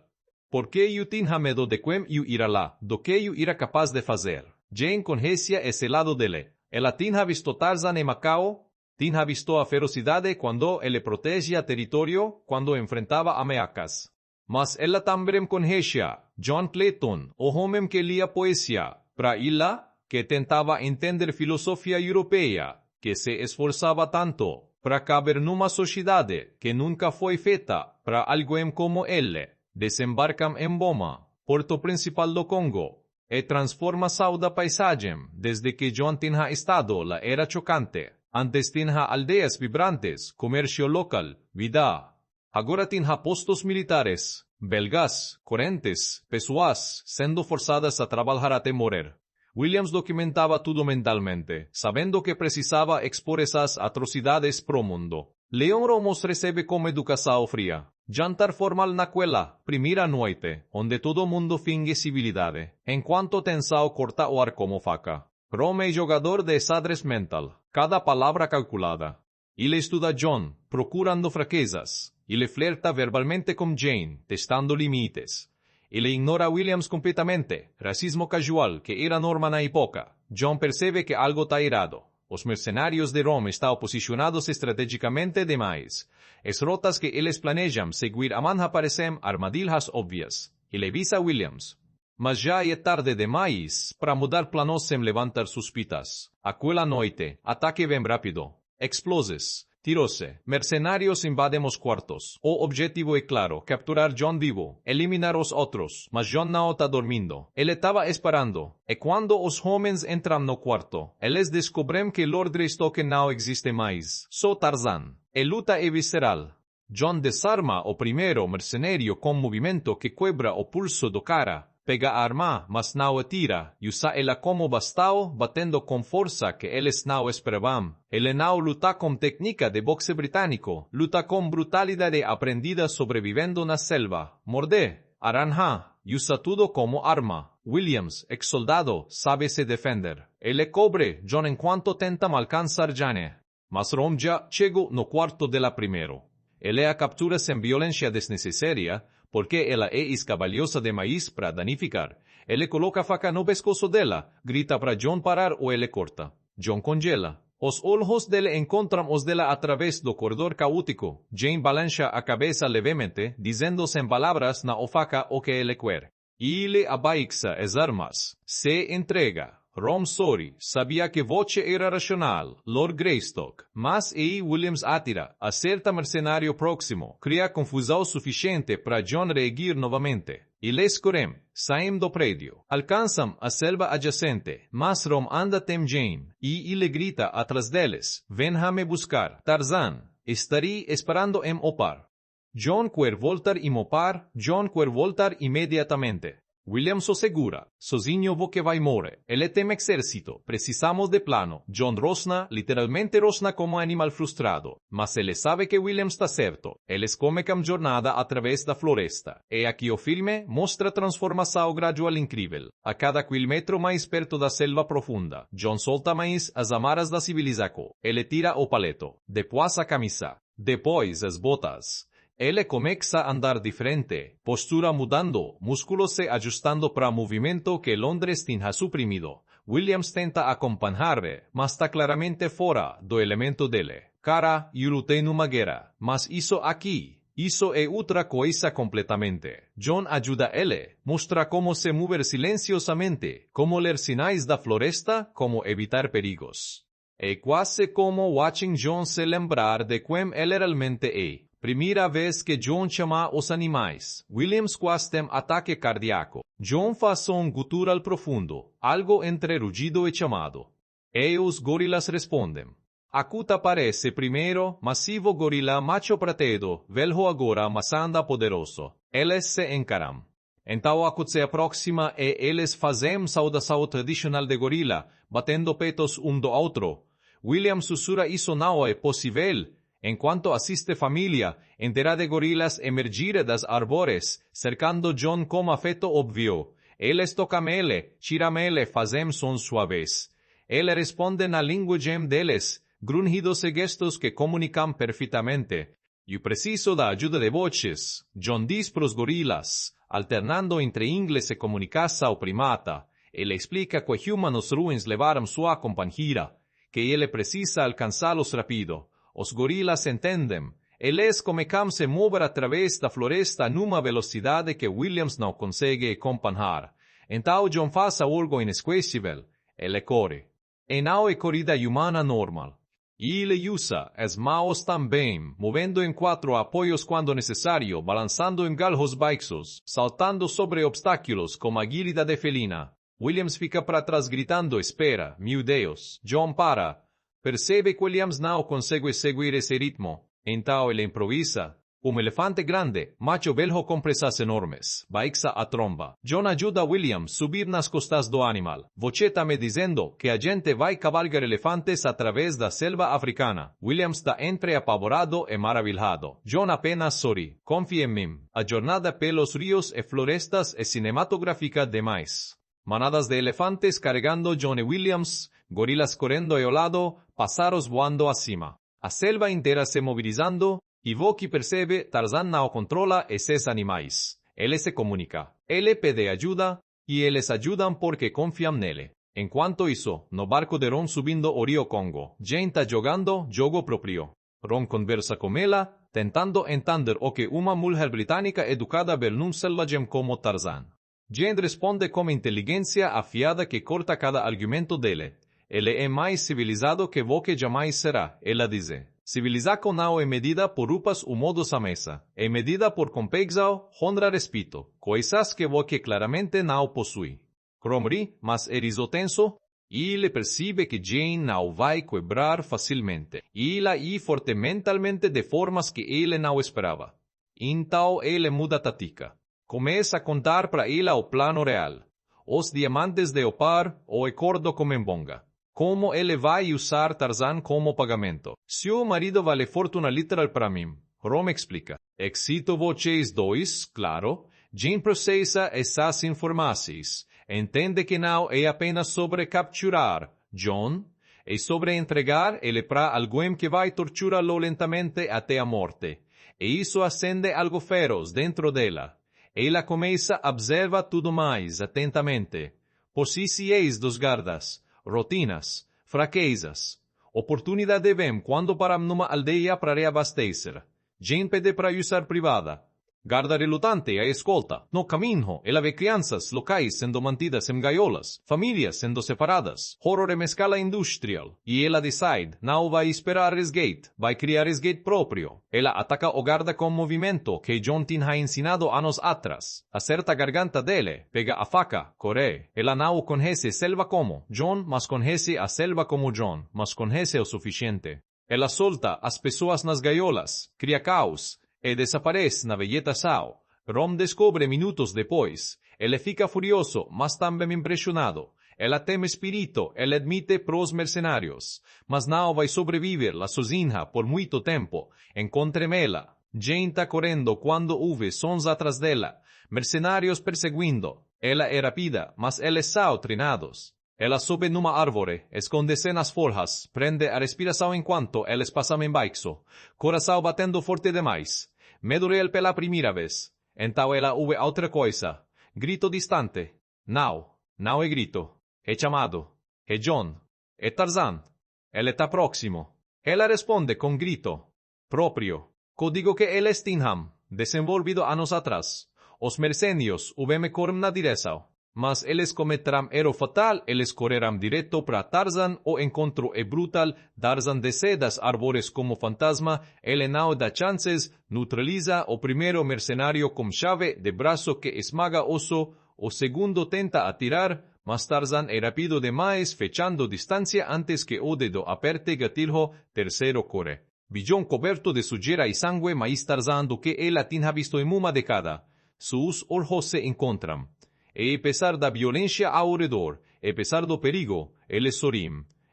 Porque eu tinha medo de como eu ia lá, do que eu era capaz de fazer. Jane conhecia esse lado dele. Ela tinha visto Tarzan em Macau, tinha visto a ferocidade quando ele protegia território, quando enfrentava ameaças. Mas ela também conhecia John Clayton, o homem que lia poesia, para ela, que tentava entender filosofia europeia, que se esforçava tanto para caber numa sociedade que nunca foi feita para alguém como ele. Desembarcam em Boma, porto principal do Congo, e transformação da paisagem, desde que John tinha estado lá era chocante. Antes tinha aldeias vibrantes, comércio local, vida. Agora tinha postos militares, belgas, correntes, pessoas, sendo forçadas a trabalhar até morrer. Williams documentava tudo mentalmente, sabendo que precisava expor essas atrocidades pro mundo. Leon Romos recebe como educação fria. Jantar formal naquela primeira noite, onde todo mundo finge civilidade, enquanto tensão corta o ar como faca. Rome é jogador de xadrez mental, cada palavra calculada. Ele estuda John, procurando fraquezas. Ele flerta verbalmente com Jane, testando limites. Ele ignora Williams completamente, racismo casual que era norma na época. John percebe que algo está errado. Os mercenários de Rome estão posicionados estrategicamente demais. As rotas que eles planejam seguir amanhã parecem armadilhas óbvias. Ele avisa Williams. Mas já é tarde demais para mudar planos sem levantar suspitas. Aquela noite, ataque bem rápido. Exploses. Tirou-se. Mercenários invadem os quartos. O objetivo é claro, capturar John vivo, eliminar os outros, mas John não está dormindo. Ele estava esperando. E quando os homens entram no quarto, eles descobrem que Lord Greystoke não existe mais. Só Tarzan. A luta é visceral. John desarma o primeiro mercenário com movimento que quebra o pulso do cara. Pega a arma, mas não atira, e usa ela como bastão, batendo com força que eles não esperavam. Ele não luta com técnica de boxe britânico, luta com brutalidade aprendida sobrevivendo na selva. Morde, arranha, e usa tudo como arma. Williams, ex-soldado, sabe se defender. Ele cobre John enquanto tenta alcançar Jane. Mas Rom já chegou no quarto dela primeiro. Ele a captura sem violência desnecessária, porque ela é escavalhosa demais para danificar. Ele coloca a faca no pescoço dela, grita para John parar ou ele corta. John congela. os olhos dele encontram os dela a través do corredor caótico. Jane balança a cabeça levemente, dizendo sem palavras na ofaca o que ele quer. Ele abaixa as armas. Se entrega. Rom sorry, sabia que voce era racional, Lord Greystock, mas Williams atira, acerta mercenário próximo, cria confusão suficiente para John reagir novamente. Eles correm, saem do prédio, alcançam a selva adjacente, mas Rom anda tem Jane, e ele grita atrás deles, venha-me buscar, Tarzan, estarei esperando em opar. John quer voltar e mopar, John quer voltar imediatamente. William segura, sozinho vo que vai more, ele tem exército, precisamos de plano. John rosna, literalmente rosna como animal frustrado, mas ele sabe que William está certo, eles comecam jornada a través da floresta, e aqui o filme mostra transformação gradual incrível. A cada quilômetro mais perto da selva profunda, John solta mais as amarras da civilização, ele tira o paleto, depois a camisa, depois as botas. Ele começa a andar diferente, postura mudando, músculos se ajustando para movimento que Londres tinha suprimido. Williams tenta acompanhar-le, mas está claramente fora do elemento dele. Cara, eu lutei numa guerra, mas isso aqui, isso é outra coisa completamente. John ajuda ele, mostra como se mover silenciosamente, como ler sinais da floresta, como evitar perigos. É quase como watching John se lembrar de quem ele realmente é. Primeira vez que John chama os animais. Williams quase tem ataque cardíaco. John faz gutural profundo, algo entre rugido e chamado. E os gorilas respondem. Acuta parece primeiro, massivo gorila macho prateado, velho agora mas anda poderoso. Eles se encaram. Então Akut se aproxima e eles fazem saudação tradicional de gorila, batendo petos do outro. Williams sussurra isso não é possível. Enquanto assiste família, entera de gorilas emergir das árvores, cercando John com afeto óbvio. Eles tocam ele, tiram ele, fazem sons suaves. Ele responde na linguagem deles, grunhidos e gestos que comunicam perfeitamente. Eu preciso da ajuda de voces, John diz para os gorilas, alternando entre inglês e comunicação ao primata. Ele explica que humanos ruins levaram sua companhia, que ele precisa alcançá-los rápido. Os gorilas entendem. Eles comecam se mover a través da floresta numa velocidade que Williams não consegue acompanhar. Então John faz algo inesquecível. Ele corre. E não é corrida humana normal. E ele usa as mãos também, movendo em quatro apoios quando necessário, balançando em galhos baixos, saltando sobre obstáculos como agilidade felina. Williams fica para trás gritando, espera, meu Deus. John para. Percebe que Williams não consegue seguir esse ritmo. Então ele improvisa. Elefante grande, macho velho com presas enormes, baixa a tromba. John ajuda Williams subir nas costas do animal. Você tá me dizendo que a gente vai cavalgar elefantes a través da selva africana. Williams está entre apavorado e maravilhado. John apenas sorri. Confia em mim. A jornada pelos rios e florestas é cinematográfica demais. Manadas de elefantes cargando John e Williams, gorilas correndo ao lado, pájaros voando acima. A selva inteira se movilizando, e Voki percebe Tarzan não controla esses animais. Ele se comunica. Ele pede ajuda, e eles ajudam porque confiam nele. Enquanto isso, no barco de Ron subindo o rio Congo, Jane está jogando jogo próprio. Ron conversa com ela, tentando entender o que uma mulher britânica educada ver num selvagem como Tarzan. Jane responde com inteligência afiada que corta cada argumento dele. Ele é mais civilizado que Voki jamais será, ela diz. Civilização não é medida por roupas ou modos à mesa. É medida por compexão, honra respeito, coisas que Voki claramente não possui. Cromri, mas tenso, e ele percebe que Jane não vai quebrar facilmente. E ela é forte mentalmente de formas que ele não esperava. Então ele muda a tática. Começa a contar para ela o plano real. Os diamantes de Opar, o acordo com Mbonga. Como ele vai usar Tarzan como pagamento. Seu marido vale fortuna literal para mim. Rom explica. Excito vocês dois, claro. Jane processa essas informações. Entende que não é apenas sobre capturar John, é sobre entregar ele para alguém que vai torturá-lo lentamente até a morte. E isso acende algo feroz dentro dela. Ela começa a observar tudo mais atentamente. Posições dos guardas, rotinas, fraquezas. Oportunidade devem quando param numa aldeia para reabastecer. Jane pede para usar privada. Guarda relutante a escolta. No caminho, ela vê crianças locais sendo mantidas em gaiolas, famílias sendo separadas, horror em escala industrial. E ela decide, não vai esperar resgate, vai criar resgate próprio. Ela ataca o guarda com movimento que John tinha ensinado anos atrás. Acerta a garganta dele, pega a faca, corre. Ela não conhece selva como John, mas conhece a selva como John, mas conhece o suficiente. Ela solta as pessoas nas gaiolas, cria caos, e desaparece na velleta Sao. Rom descobre minutos depois. Ele fica furioso, mas também impressionado. Ela teme espírito, ele admite pros mercenários. Mas não vai sobreviver la sozinha por muito tempo. Encontremela. Jane tá correndo quando houve sons atrás dela. Mercenários perseguindo. Ela é rápida, mas eles são treinados. Ela sobe numa árvore, esconde-se nas folhas, prende a respiração enquanto eles passam em baixo. Coração batendo forte demais. Medo real pela primeira vez. Então ela ouve outra coisa. Grito distante. Não é grito. É chamado. É John. É Tarzan. Ele está próximo. Ela responde com grito. Próprio. Código que ele tinham, desenvolvido anos atrás. Os mercenários me correm na direção. Mas eles cometerão erro fatal, eles correrão direto para Tarzan, o encontro é brutal, Tarzan desce das árvores como fantasma, ele não dá chances, neutraliza o primeiro mercenário com chave de braço que esmaga osso, o segundo tenta atirar, mas Tarzan é rápido demais, fechando distancia antes que o dedo aperte gatilho, terceiro corre. Billón coberto de sujeira e sangue, mais Tarzan do que ela tinha visto em uma década. Seus olhos se encontram. E apesar da violência ao redor, e apesar do perigo, ele sorri.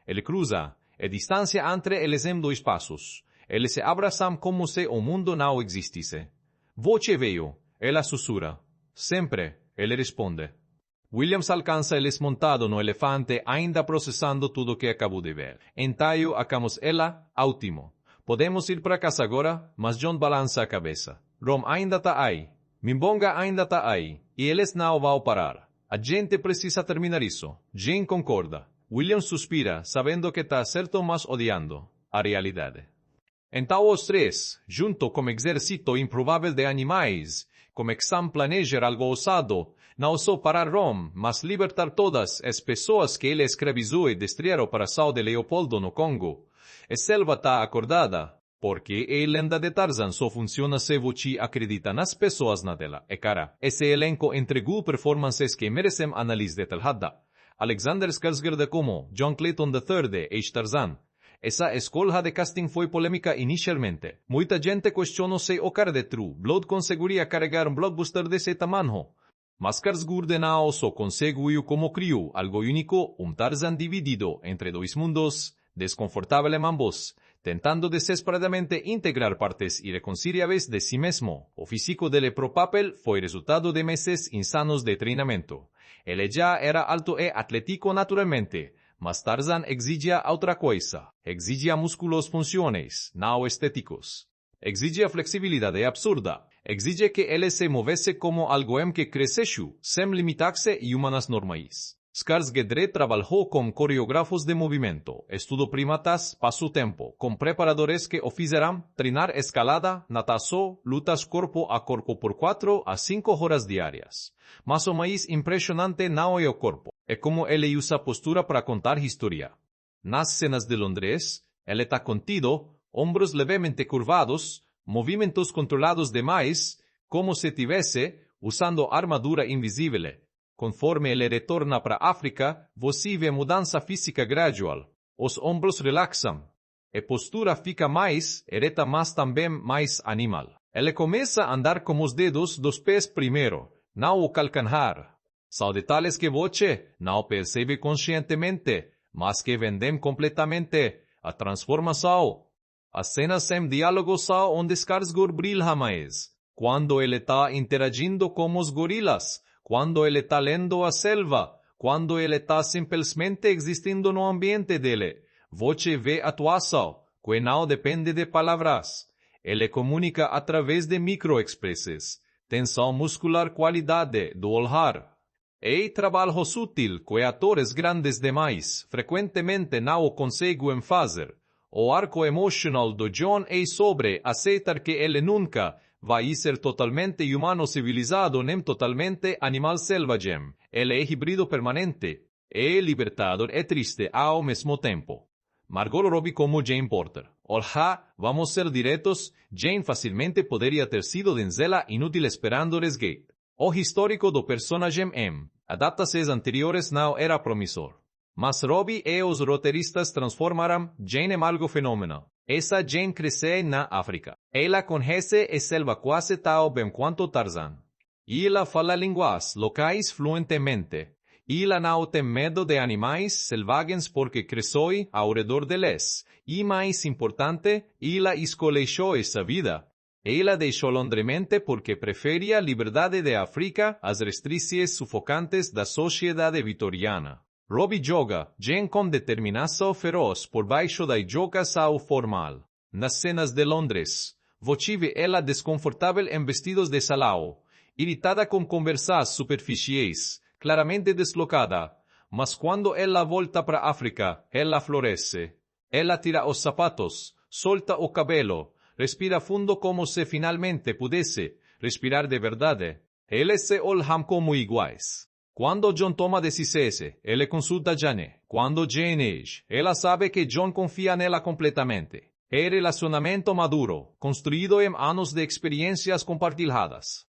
Ele cruza, e distância entre eles em dois passos. Eles se abraçam como se o mundo não existisse. Voce veio, ela sussurra. Sempre, ele responde. Williams alcança eles montado no elefante, ainda processando tudo que acabou de ver. Então, acamos ela, ótimo. Podemos ir para casa agora, mas John balança a cabeça. Rom ainda está aí. Mimbonga ainda está aí, e eles não vão parar. A gente precisa terminar isso. Jane concorda. William suspira, sabendo que está certo, mas odiando a realidade. Então os três, junto com o exército improvável de animais, começam a planejar algo ousado, não só parar Rom, mas libertar todas as pessoas que ele escravizou e destruir o coração de Leopoldo no Congo. A selva está acordada. Porque a lenda de Tarzan só funciona se você acredita nas pessoas na dela. E cara, esse elenco entregou performances que merecem análise detalhada. Alexander Skarsgård como John Clayton III de Tarzan. Essa escolha de casting foi polêmica inicialmente. Muita gente questionou se o cara de True Blood conseguiria carregar um blockbuster desse tamanho. Mas Skarsgård não só conseguiu como criou algo único, Tarzan dividido entre dois mundos, desconfortável em ambos, tentando desesperadamente integrar partes irreconciliáveis de sí mismo. O físico dele pro papel foi resultado de meses insanos de treinamento. Ele já era alto e atlético naturalmente, mas Tarzan exigia outra coisa. Exigia músculos funcionais, não estéticos. Exigia flexibilidade absurda. Exige que ele se movesse como algo que cresceu, sem limitar-se a humanas normais. Skarsgård trabalhou com coreógrafos de movimento, estudou primatas, passou tempo, com preparadores que o fizeram treinar escalada, natação, lutas corpo a corpo por 4 a 5 horas diárias. Mas o mais impressionante não é o corpo, é como ele usa postura para contar história. Nas cenas de Londres, ele está contido, ombros levemente curvados, movimentos controlados demais, como se tivesse usando armadura invisível. Conforme ele retorna para África, você vê mudança física gradual. Os ombros relaxam. A postura fica mais ereta, mas também mais animal. Ele começa a andar com os dedos dos pés primeiro, não o calcanhar. São detalhes que você não percebe conscientemente, mas que vendem completamente a transformação. As cenas sem diálogo são onde Skarsgård brilha mais. Quando ele está interagindo com os gorilas, quando ele está lendo a selva, quando ele está simplesmente existindo no ambiente dele. Você vê atuação, que não depende de palavras. Ele comunica através de microexpresses, tensão muscular, qualidade do olhar. E trabalho sutil que atores grandes demais frequentemente não conseguem fazer. O arco emocional do John é sobre aceitar que ele nunca vai ser totalmente humano civilizado nem totalmente animal selvagem. Ele é híbrido permanente. É libertador e triste ao mesmo tempo. Margot Robbie como Jane Porter. Olha, vamos ser diretos, Jane facilmente poderia ter sido Denzela inútil esperando resgate. O histórico do personagem adaptações anteriores não era promissor. Mas Robbie e os roteiristas transformaram Jane em algo fenomenal. Essa Jane cresce na África. Ela conhece a selva quase tão bem quanto Tarzan. Ela fala línguas locais fluentemente. Ela não tem medo de animais selvagens porque cresceu ao redor deles. E mais importante, ela escolheu essa vida. Ela deixou londremente porque preferia a liberdade de África às restrições sufocantes da sociedade vitoriana. Robbie joga Jane com determinação feroz por baixo da jogação formal. Nas cenas de Londres, você ela desconfortável em vestidos de salão, irritada com conversas superficiais, claramente deslocada, mas quando ela volta para África, ela floresce. Ela tira os sapatos, solta o cabelo, respira fundo como se finalmente pudesse respirar de verdade. Eles se olham como iguais. Quando John toma decisões, ele consulta Jane. Quando Jane age, ela sabe que John confia nela completamente. É relacionamento maduro, construído em anos de experiências compartilhadas.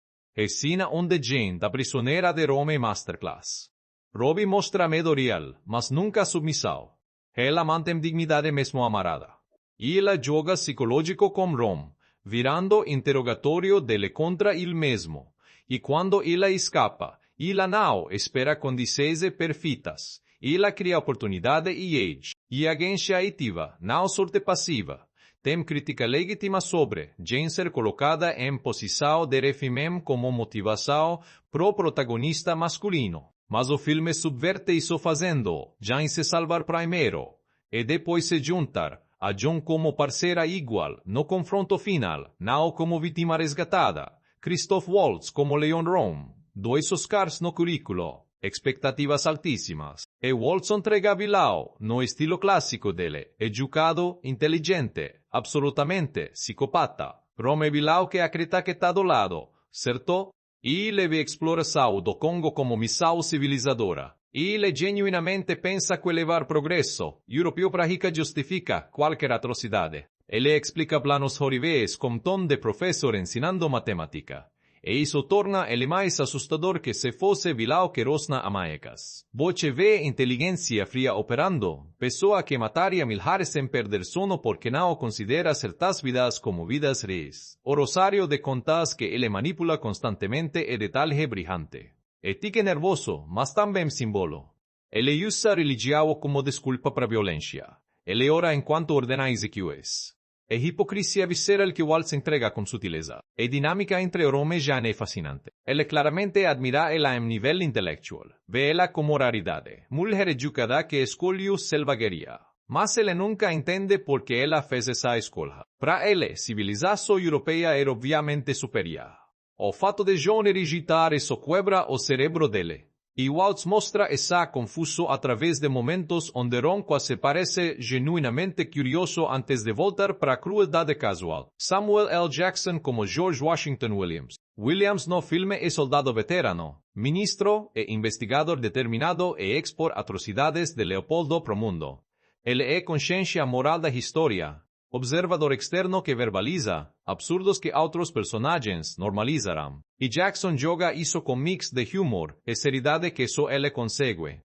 Cena onde Jane da prisioneira de Rome Masterclass. Robbie mostra medo real, mas nunca submissão. Ela mantém dignidade mesmo amarada. E ela joga psicológico com Rom, virando interrogatório dele contra ele mesmo. E quando ela escapa, ela não espera condições perfeitas. Ela cria oportunidade e age. E agência ativa, não sorte passiva. Tem crítica legítima sobre Jane ser colocada em posição de refém como motivação pro protagonista masculino. Mas o filme subverte isso fazendo Jane se salvar primeiro e depois se juntar a John como parceira igual no confronto final, não como vítima resgatada. Christoph Waltz como Leon Rome, 2 Oscars no currículo, expectativas altíssimas. E Waltz entrega vilão no estilo clássico dele, educado, inteligente, absolutamente psicopata. Rome vilão que acredita que está do lado, certo? E leve exploração do Congo como missão civilizadora. Ele genuinamente pensa que levar progresso europeu para rica justifica qualquer atrocidade. Ele explica planos horríveis com tom de professor ensinando matemática. E isso torna ele mais assustador que se fosse vilão que rosna amaecas. Você vê inteligência fria operando, pessoa que mataria milhares sem perder sono porque não considera certas vidas como vidas reais. O rosário de contas que ele manipula constantemente é detalhe brilhante. É tique nervoso, mas também símbolo. Ele usa religião como desculpa para violência. Ele ora enquanto ordena execuções. É hipocrisia visceral que Waltz entrega com sutileza. É dinâmica entre Rome e Jane é fascinante. Ele claramente admira ela em nível intelectual. Vê ela como raridade. Mulher educada que escolheu selvageria. Mas ele nunca entende por que ela fez essa escolha. Para ele, civilização europeia era obviamente superior. O fato de John rejeitar isso quebra o cérebro dele. E Waltz mostra essa confuso através de momentos onde Ron quase parece genuinamente curioso antes de voltar para a crueldade casual. Samuel L. Jackson como George Washington Williams. Williams no filme é soldado veterano, ministro e investigador determinado e expor atrocidades de Leopoldo pro mundo. Ele é consciência moral da história. Observador externo que verbaliza absurdos que outros personagens normalizarão. E Jackson joga isso com mix de humor e seriedade que só ele consegue.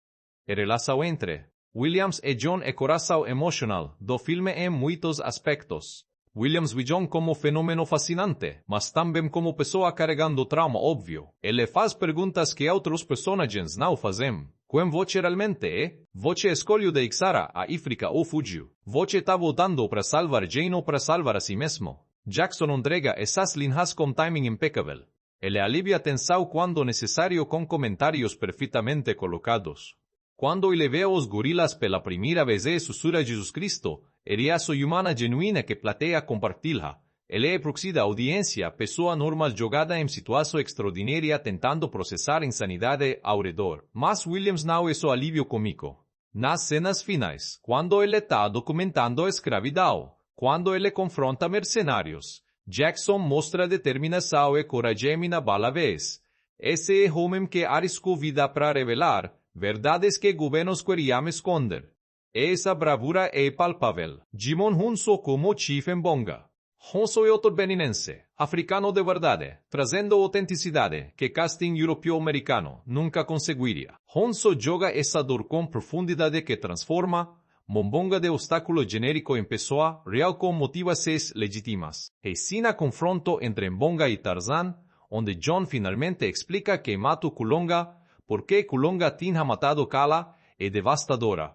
A relação entre Williams e John é coração emocional do filme em muitos aspectos. Williams vê John como fenômeno fascinante, mas também como pessoa carregando trauma óbvio. Ele faz perguntas que outros personagens não fazem. Quem você realmente é? Você escolheu deixar a África ou fugiu? Você está voltando para salvar Jane ou para salvar a si mesmo? Jackson entrega essas linhas com timing impecável. Ele alivia a tensão quando necessário com comentários perfeitamente colocados. Quando ele vê os gorilas pela primeira vez e sussurra Jesus Cristo, é reação humana genuína que plateia compartilha. Ele proxida audiencia, pessoa normal jogada em situação extraordinária tentando processar insanidade ao redor. Mas Williams não é só alívio cômico. Nas cenas finais, quando ele está documentando a escravidão, quando ele confronta mercenários, Jackson mostra determinação e coragem na bala vez. Esse é o homem que arriscou vida para revelar verdades que governos queriam esconder. Essa bravura é palpável. Jimon Hunso como Chief Mbonga. Hunso é outro beninense, africano de verdade, trazendo autenticidade que casting europeu-americano nunca conseguiria. Hunso joga essa dor com profundidade que transforma Mbonga de obstáculo genérico em pessoa real com motivações legítimas. Resina confronto entre Mbonga e Tarzan, onde John finalmente explica que matou Kulonga, porque Kulonga tinha matado Kala, é devastadora.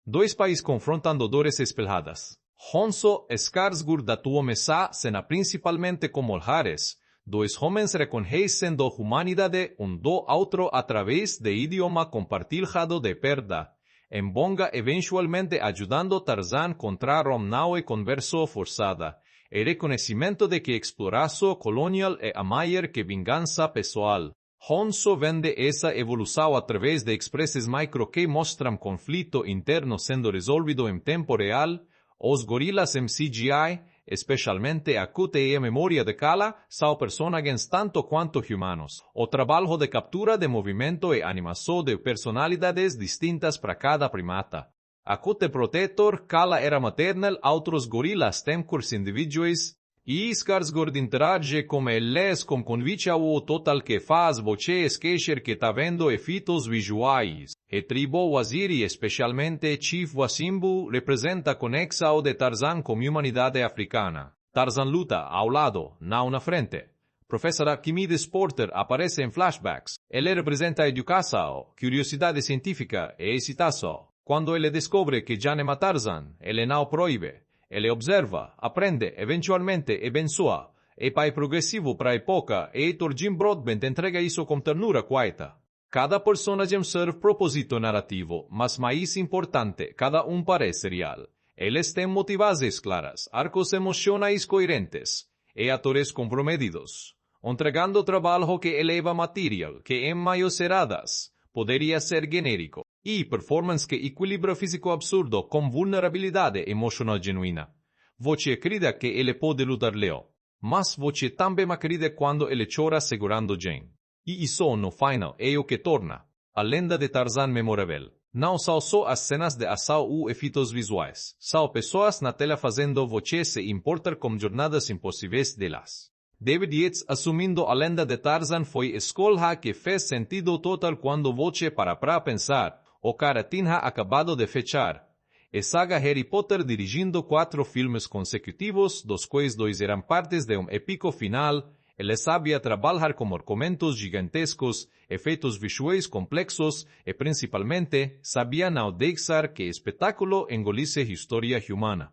Dois países confrontando dores espelhadas. Hunso Skarsgård da tua mesa cena principalmente como Hares, dois homens reconhecendo humanidade do outro através de idioma compartilhado de perda. Mbonga eventualmente ajudando Tarzan contra Romnao e converso forçada. E reconhecimento de que exploração colonial é a maior que vingança pessoal. Hunso vende essa evolução através de expresses micro que mostram conflito interno sendo resolvido em tempo real. Os gorilas em CGI, especialmente a QT e a memória de Kala, são personagens tanto quanto humanos. O trabalho de captura de movimento e animação de personalidades distintas para cada primata. A QT Protector, Kala era maternal, outros gorilas têm cores individuais, e Skarsgård interage com eles com convicção total que faz você esquecer que está vendo efeitos visuais. E tribo Waziri, especialmente Chief Wasimbu, representa conexão de Tarzan com a humanidade africana. Tarzan luta ao lado, não na frente. Professor Archimedes Porter aparece em flashbacks. Ele representa educação, curiosidade científica e excitação. Quando ele descobre que já não é Tarzan, ele não proíbe. Ele observa, aprende, eventualmente e abençoa. E pai progressivo para a época, e Heitor Jim Broadbent entrega isso com ternura quieta. Cada personagem serve propósito narrativo, mas mais importante, cada parece real. Eles têm motivações claras, arcos emocionais coerentes, e atores comprometidos, entregando trabalho que eleva material, que em maiores poderia ser genérico, e performance que equilibra físico absurdo com vulnerabilidade emocional genuína. Você acredita que ele pode lutar Leo, mas você também acredita quando ele chora segurando Jane. E isso no final é o que torna a lenda de Tarzan memorável. Não são só as cenas de ação ou efeitos visuais, são pessoas na tela fazendo você se importar com jornadas impossíveis delas. David Yates assumindo a lenda de Tarzan foi escolha que fez sentido total quando você para pensar, o cara tinha acabado de fechar. E saga Harry Potter dirigindo 4 filmes consecutivos, dos quais 2 eram partes de épico final. Ele sabia trabalhar com argumentos gigantescos, efeitos visuais complexos e principalmente sabia não deixar que espetáculo engolisse história humana.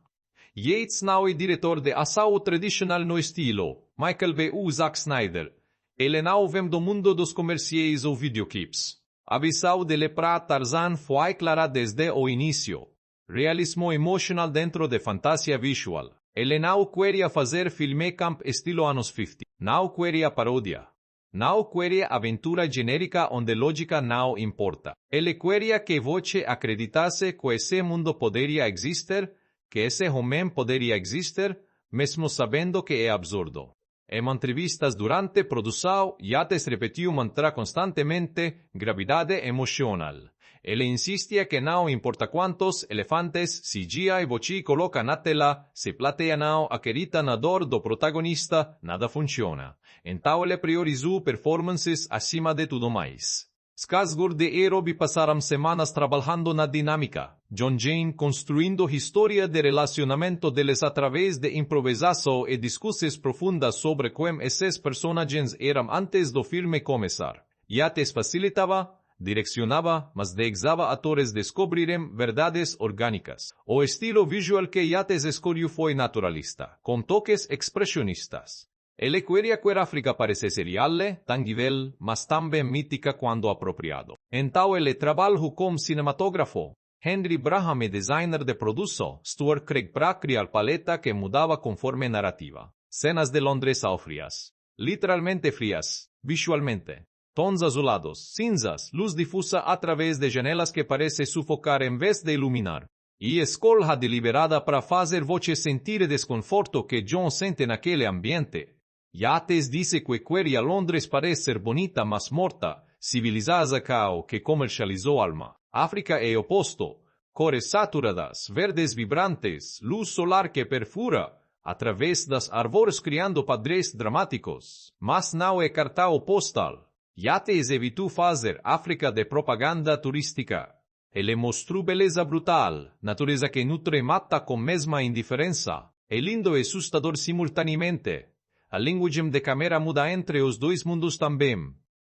Yates não é diretor de ação tradicional no estilo Michael Bay ou Zack Snyder. Ele não vem do mundo dos comerciais ou videoclips. A visão dele para Tarzan foi clara desde o início. Realismo emocional dentro de fantasia visual. Ele não queria fazer filme camp estilo anos 50. Não queria paródia. Não queria aventura genérica onde lógica não importa. Ele queria que você acreditasse que esse mundo poderia existir, que esse homem poderia existir, mesmo sabendo que é absurdo. Em entrevistas durante produção, Yates repetiu o mantra constantemente, gravidade emocional. Ele insistia que não importa quantos elefantes CGI você coloca na tela, se plateia não acredita na dor do protagonista, nada funciona. Então ele priorizou performances acima de tudo mais. Skarsgård e Robbie passaram semanas trabalhando na dinâmica. John Jane construindo história de relacionamento deles através de improvisação e discussões profundas sobre como esses personagens eram antes do filme começar. Yates facilitava, direcionava, mas deixava atores descobrirem verdades orgânicas. O estilo visual que Yates escolheu foi naturalista, com toques expressionistas. Ele queria que a África parecesse real, tangível, mas também mítica quando apropriado. Então ele trabalhou como cinematógrafo. Henry Braham e designer de produção, Stuart Craig para criar paleta que mudava conforme narrativa. Cenas de Londres ao frías. Literalmente frías, visualmente. Tons azulados, cinzas, luz difusa a través de janelas que parece sufocar em vez de iluminar. E escolha deliberada para fazer você sentir o desconforto que John sente naquele ambiente. Yates dice que queria Londres parece ser bonita mas morta, civilizada cao que comercializou alma. África é oposto. Cores saturadas, verdes vibrantes, luz solar que perfura, através das árvores criando padrões dramáticos. Mas não é cartão postal. Yates evitou fazer África de propaganda turística. Ele mostrou beleza brutal, natureza que nutre e mata com mesma indiferença. É lindo e assustador simultaneamente. A linguagem de câmera muda entre os dois mundos também.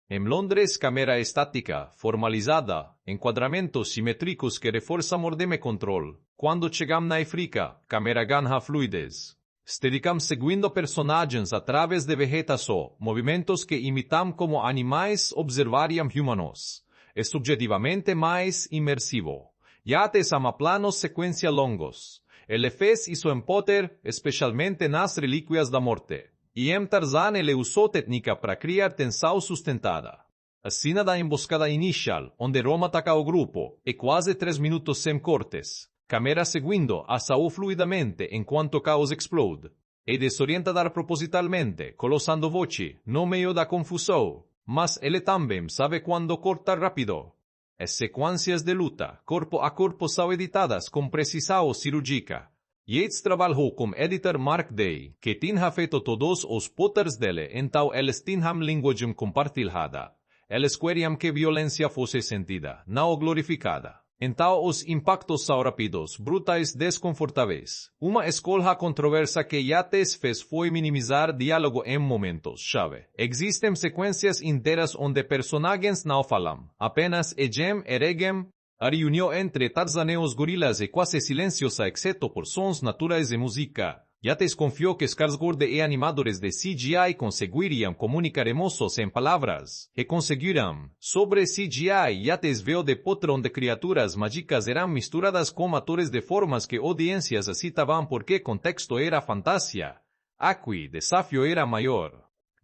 Em Londres, câmera estática, formalizada, enquadramentos simétricos que reforçam ordem e controle. Quando chegamos na África, câmera ganha fluidez. Steadicam seguindo personagens através de vegetação, movimentos que imitam como animais observariam humanos. É subjetivamente mais imersivo. Yates ama planos sequência longos. Ele fez isso em Potter, especialmente nas Relíquias da Morte. E em Tarzan ele usou técnica para criar tensão sustentada. A cena da emboscada inicial, onde Roma ataca o grupo, é quase 3 minutos sem cortes. Câmera seguindo ação fluidamente enquanto o caos explode. E desorientada propositalmente, colocando voce, no meio da confusão. Mas ele também sabe quando cortar rápido. As sequências de luta, corpo a corpo são editadas com precisão cirúrgica. Yates trabalhou com editor Mark Day, que tinha feito todos os Potters dele, então eles tinham linguagem compartilhada. Eles queriam que violência fosse sentida, não glorificada. Então os impactos são rápidos, brutais, desconfortáveis. Uma escolha controversa que Yates fez foi minimizar diálogo em momentos-chave. Existem sequências inteiras onde personagens não falam, apenas egem e regem. A reunião entre Tarzan e os gorilas é quase silenciosa exceto por sons naturais e música. Yates confiou que Skarsgård e animadores de CGI conseguiriam comunicar emoções sem palavras. E conseguiram. Sobre CGI, Yates veio de Potter onde criaturas mágicas eram misturadas com atores de formas que audiências aceitavam porque contexto era fantasia. Aqui, desafio era maior.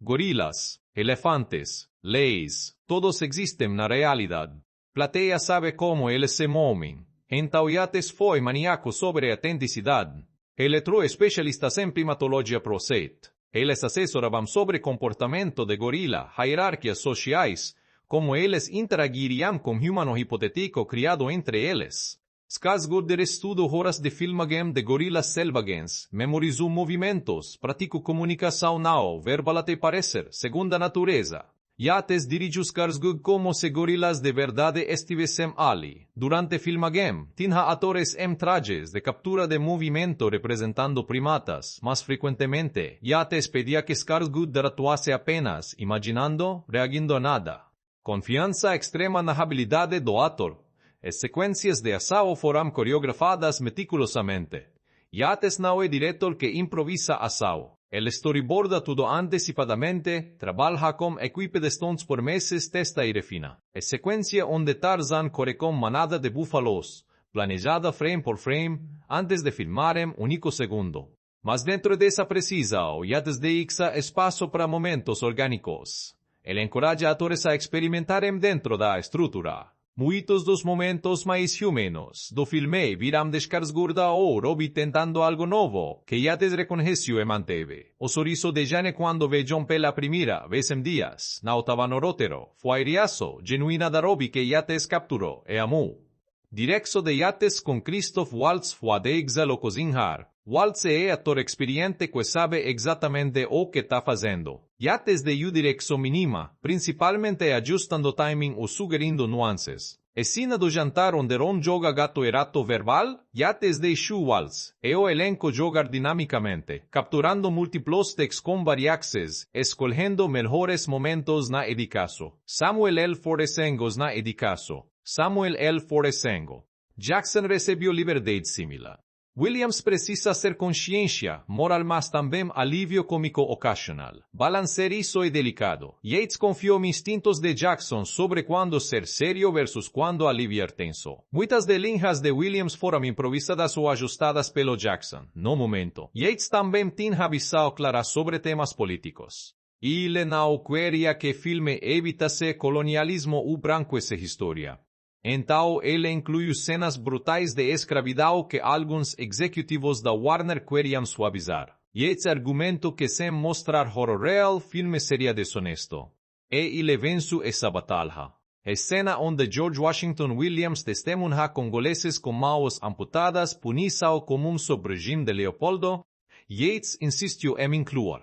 Gorilas, elefantes, leis, todos existem na realidade. Plateia sabe como eles se movem. Então Yates foi maníaco sobre a autenticidade. Ele trouxe especialistas em primatologia pro set. Eles assessoravam sobre comportamento de gorila, hierarquias sociais, como eles interagiriam com humano hipotético criado entre eles. Skarsgård estudou horas de filmagem de gorilas selvagens, memorizou movimentos, praticou comunicação não verbal até parecer, segundo a natureza. Yates dirigiu Skarsgård como se gorilas de verdade estivessem ali. Durante filmagem, tinha atores em trajes de captura de movimento representando primatas, mas frequentemente, Yates pedia que Skarsgård atuasse apenas, imaginando, reagindo a nada. Confiança extrema na habilidade do ator. As sequências de ação foram coreografadas meticulosamente. Yates não é diretor que improvisa ação. Ele storyboarda tudo antecipadamente, trabalha com equipe de stunts por meses, testa e refina. A sequência onde Tarzan corre com manada de búfalos, planejada frame por frame, antes de filmarem único segundo. Mas dentro dessa precisão, Yates deixa espaço para momentos orgânicos. Ele encoraja atores a experimentarem dentro da estrutura. Muitos dos momentos mais humanos do filme viram de Skarsgård ou Robbie tentando algo novo, que Yates reconheceu e manteve. O sorriso de Jane quando vê John pela primeira vez em dias, não estava no roteiro, foi a reação genuína da Robbie que Yates capturou e amou. Direcção de Yates com Christoph Waltz foi de exalo cozinhar. Waltz é ator experiente que sabe exatamente o que está fazendo. Yates deu direção mínima, principalmente ajustando timing ou sugerindo nuances. A cena do jantar onde Ron joga gato e rato verbal, Yates deixou Waltz e o elenco jogar dinamicamente, capturando múltiplos textos com variaxes, escolhendo melhores momentos na edicação. Samuel L. Forresengos na edicação. Samuel L. Forresengo. Jackson recebeu liberdade similar. Williams precisa ser consciência moral mas também alívio cômico ocasional. Balanceado e delicado. Yates confiou em instintos de Jackson sobre quando ser sério versus quando aliviar tenso. Muitas de linhas de Williams foram improvisadas ou ajustadas pelo Jackson, no momento. Yates também tinha visão clara sobre temas políticos. Ele não queria que filme evitasse colonialismo ou branco essa história. Então, ele incluiu cenas brutais de escravidão que alguns executivos da Warner queriam suavizar. Yates argumentou que sem mostrar horror real, filme seria desonesto. E ele venceu essa batalha. A cena onde George Washington Williams testemunha congoleses com mãos amputadas punição comum sobre o regime de Leopoldo, Yates insistiu em incluir.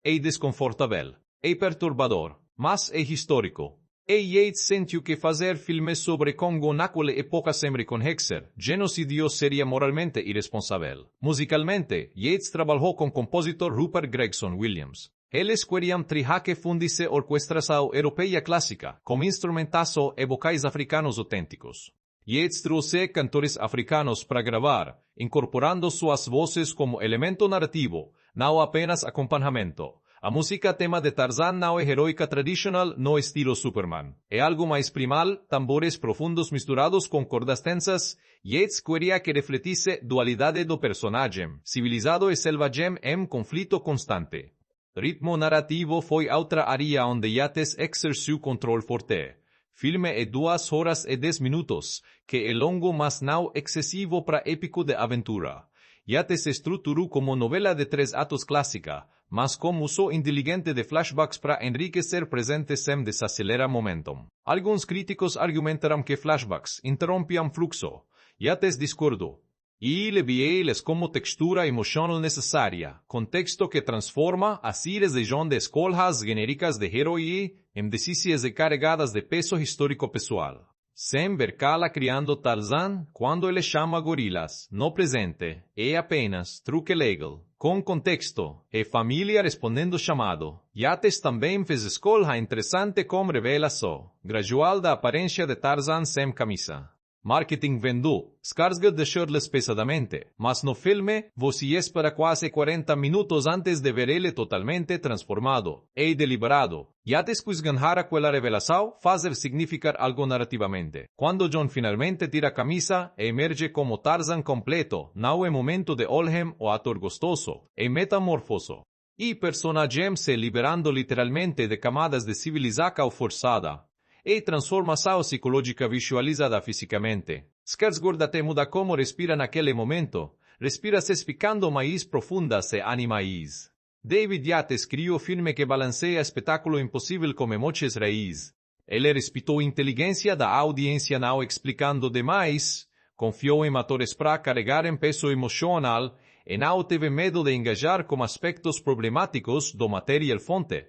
É desconfortável, é perturbador, mas é histórico. E Yates sentiu que fazer filmes sobre Congo naquela época sem reconhecer genocídio seria moralmente irresponsável. Musicalmente, Yates trabalhou com o compositor Rupert Gregson Williams. Eles queriam triar que fundisse orquestração europeia clássica, com instrumentação e vocais africanos autênticos. Yates trouxe cantores africanos para gravar, incorporando suas vozes como elemento narrativo, não apenas acompanhamento. A música tema de Tarzan não é heroica tradicional no estilo Superman. É algo mais primal, tambores profundos misturados com cordas tensas. Yates queria que refletisse dualidade do personagem, civilizado e selvagem em conflito constante. Ritmo narrativo foi outra área onde Yates exerceu controle forte. Filme é 2 horas e 10 minutos, que é longo mas não excessivo para épico de aventura. Yates estruturou como novela de 3 atos clássica, mas com uso inteligente de flashbacks para enriquecer presente sem desacelerar momentum. Alguns críticos argumentaram que flashbacks interrompiam fluxo. Yates discordou. E ele vê-los como textura emocional necessária, contexto que transforma as íris de John de escolhas genéricas de herói em decisões carregadas de peso histórico pessoal. Sem ver Kala criando Tarzan quando ele chama gorilas, no presente, é apenas truque legal. Com contexto, e família respondendo chamado. Yates também fez escolha interessante como revelação gradual da aparência de Tarzan sem camisa. Marketing vendeu, Skarsgård de shirtless pesadamente, mas no filme, você espera quase 40 minutos antes de ver ele totalmente transformado e deliberado. Yates quis ganhar aquela revelação, fazer significar algo narrativamente. Quando John finalmente tira a camisa e emerge como Tarzan completo, não é momento de Olhem o ator gostoso, é metamorfoso. E personagem se liberando literalmente de camadas de civilização forçada. E transformação psicológica visualizada fisicamente. Skarsgård até muda como respira naquele momento. Respira se ficando mais profunda se animais. David Yates criou filme que balanceia espetáculo impossível com emoções raiz. Ele respeitou a inteligência da audiência não explicando demais, confiou em atores para carregar em peso emocional e não teve medo de engajar com aspectos problemáticos do material fonte.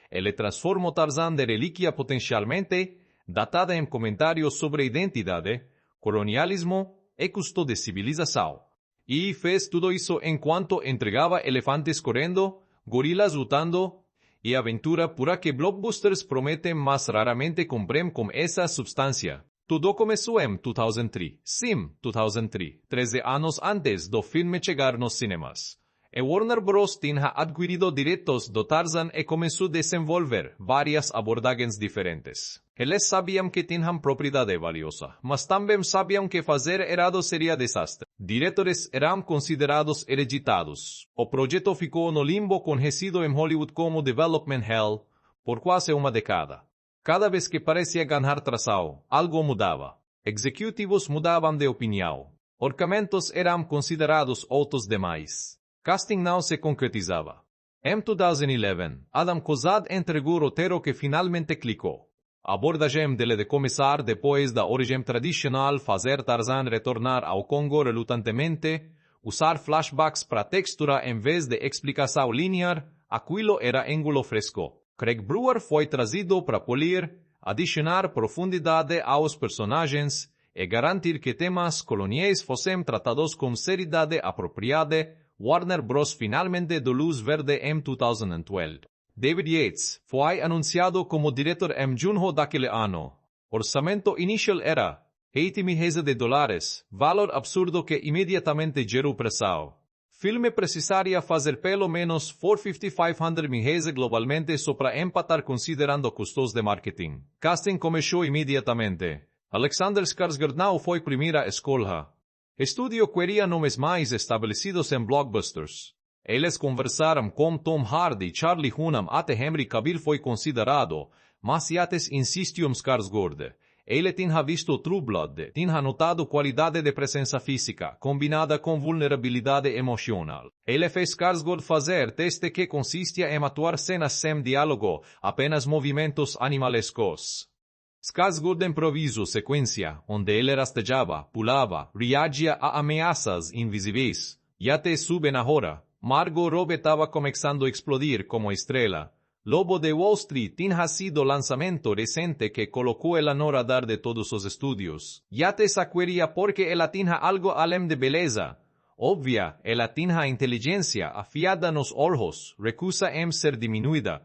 Ele transformou Tarzan de relíquia potencialmente datada em comentários sobre identidade, colonialismo e custo de civilização. E fez tudo isso enquanto entregava elefantes correndo, gorilas lutando e aventura pura que blockbusters prometem mas raramente cumprem com essa substância. Tudo começou em 2003. Sim, 2003, 13 anos antes do filme chegar nos cinemas. E Warner Bros. Tinha adquirido direitos do Tarzan e começou a desenvolver várias abordagens diferentes. Eles sabiam que tinham propriedade valiosa, mas também sabiam que fazer errado seria desastre. Diretores eram considerados hereditados. O projeto ficou no limbo conhecido em Hollywood como Development Hell por quase uma década. Cada vez que parecia ganhar tração, algo mudava. Executivos mudavam de opinião. Orçamentos eram considerados altos demais. Casting não se concretizava. Em 2011, Adam Kozad entregou o roteiro que finalmente clicou. A abordagem dele de começar depois da origem tradicional fazer Tarzan retornar ao Congo relutantemente, usar flashbacks para textura em vez de explicação linear, aquilo era ângulo fresco. Craig Brewer foi trazido para polir, adicionar profundidade aos personagens e garantir que temas coloniais fossem tratados com seriedade apropriada. Warner Bros. Finalmente deu luz verde em 2012. David Yates foi anunciado como diretor em junho daquele ano. Orçamento inicial era $80,000, valor absurdo que imediatamente gerou pressão. Filme precisaria fazer pelo menos $450,000 globalmente só para empatar considerando custos de marketing. Casting começou imediatamente. Alexander Skarsgård não foi primeira escolha. Estúdio queria nomes mais estabelecidos em blockbusters. Eles conversaram com Tom Hardy, Charlie Hunnam até Henry Cavill foi considerado, mas Yates insistiu em Skarsgård. Ele tinha visto True Blood, tinha notado qualidade de presença física, combinada com vulnerabilidade emocional. Ele fez Skarsgård fazer teste que consistia em atuar cenas sem diálogo, apenas movimentos animalescos. Skarsgård improvisou sequência, onde ele rastejava, pulava, reagia a ameaças invisíveis. Yates sube na hora. Margot Robbie estava começando a explodir como estrela. Lobo de Wall Street tinha sido lançamento recente que colocou ela no radar de todos os estúdios. Yates a queria porque ela tinha algo além de beleza. Óbvia, ela tinha inteligência afiada nos olhos, recusa em ser diminuída.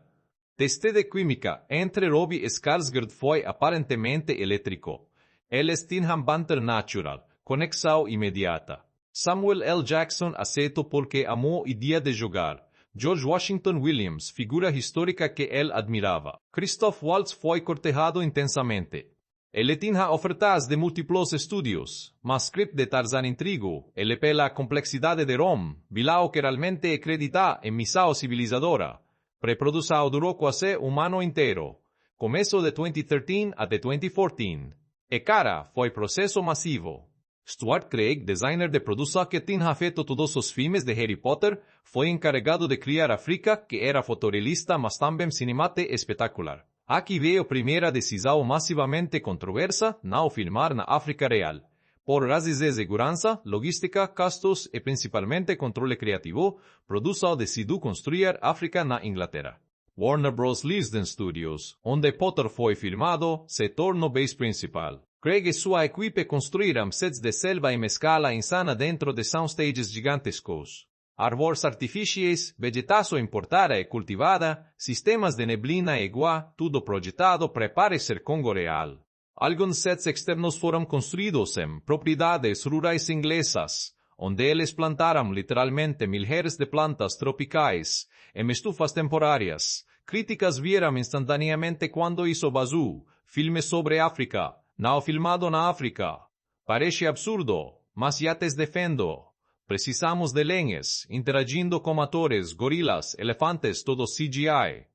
Teste de química entre Robbie e Skarsgård foi aparentemente elétrico. Eles tinham banter natural, conexão imediata. Samuel L. Jackson aceitou porque amou a ideia de jogar. George Washington Williams, figura histórica que ele admirava. Christoph Waltz foi cortejado intensamente. Ele tinha ofertas de múltiplos estúdios, mas script de Tarzan intrigou, ele pela complexidade de Rom, vilão que realmente acredita em missão civilizadora. Preprodução durou quase ano inteiro. Começo de 2013 até 2014. E cara, foi processo massivo. Stuart Craig, designer de produção que tinha feito todos os filmes de Harry Potter, foi encarregado de criar a Frica, que era fotorrealista mas também cinemate espetacular. Aqui veio a primeira decisão massivamente controversa, não filmar na África real. Por razões de segurança, logística, custos e principalmente controle criativo, produção decidiu construir África na Inglaterra. Warner Bros. Leavesden Studios, onde Potter foi filmado, se tornou base principal. Craig e sua equipe construíram sets de selva em escala insana dentro de soundstages gigantescos. Árvores artificiais, vegetação importada e cultivada, sistemas de neblina e água, tudo projetado para parecer Congo real. Alguns sets externos foram construídos em propriedades rurais inglesas, onde eles plantaram literalmente milhares de plantas tropicais em estufas temporárias. Críticas vieram instantaneamente quando hizo Bazoo, filme sobre África, não filmado na África. Parece absurdo, mas Yates defendo. Precisamos de lenhas, interagindo com atores, gorilas, elefantes, todo CGI.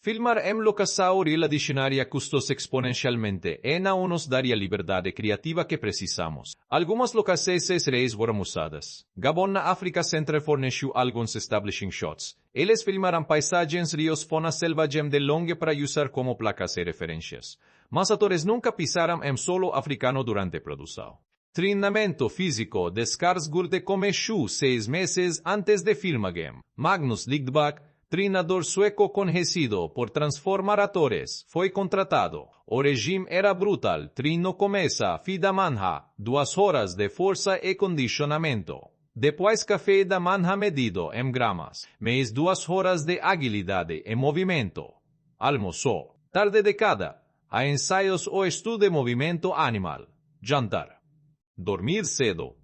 Filmar em locação real adicionaria custos exponencialmente e não nos daria liberdade criativa que precisamos. Algumas locações reais foram usadas. Gabon na África Central forneceu alguns establishing shots. Eles filmaram paisagens rios fauna selvagem de longe para usar como placas e referências. Mas atores nunca pisaram em solo africano durante a produção. Treinamento físico de Skarsgård começou 6 meses antes de filmagem. Magnus Lidbach, treinador sueco conhecido por transformar atores, foi contratado. O regime era brutal, treino começa, fim da manhã, 2 horas de força e condicionamento. Depois café da manhã medido em gramas, mais 2 horas de agilidade e movimento. Almoço, tarde de cada, a ensaios ou estudo de movimento animal. Jantar. Dormir cedo.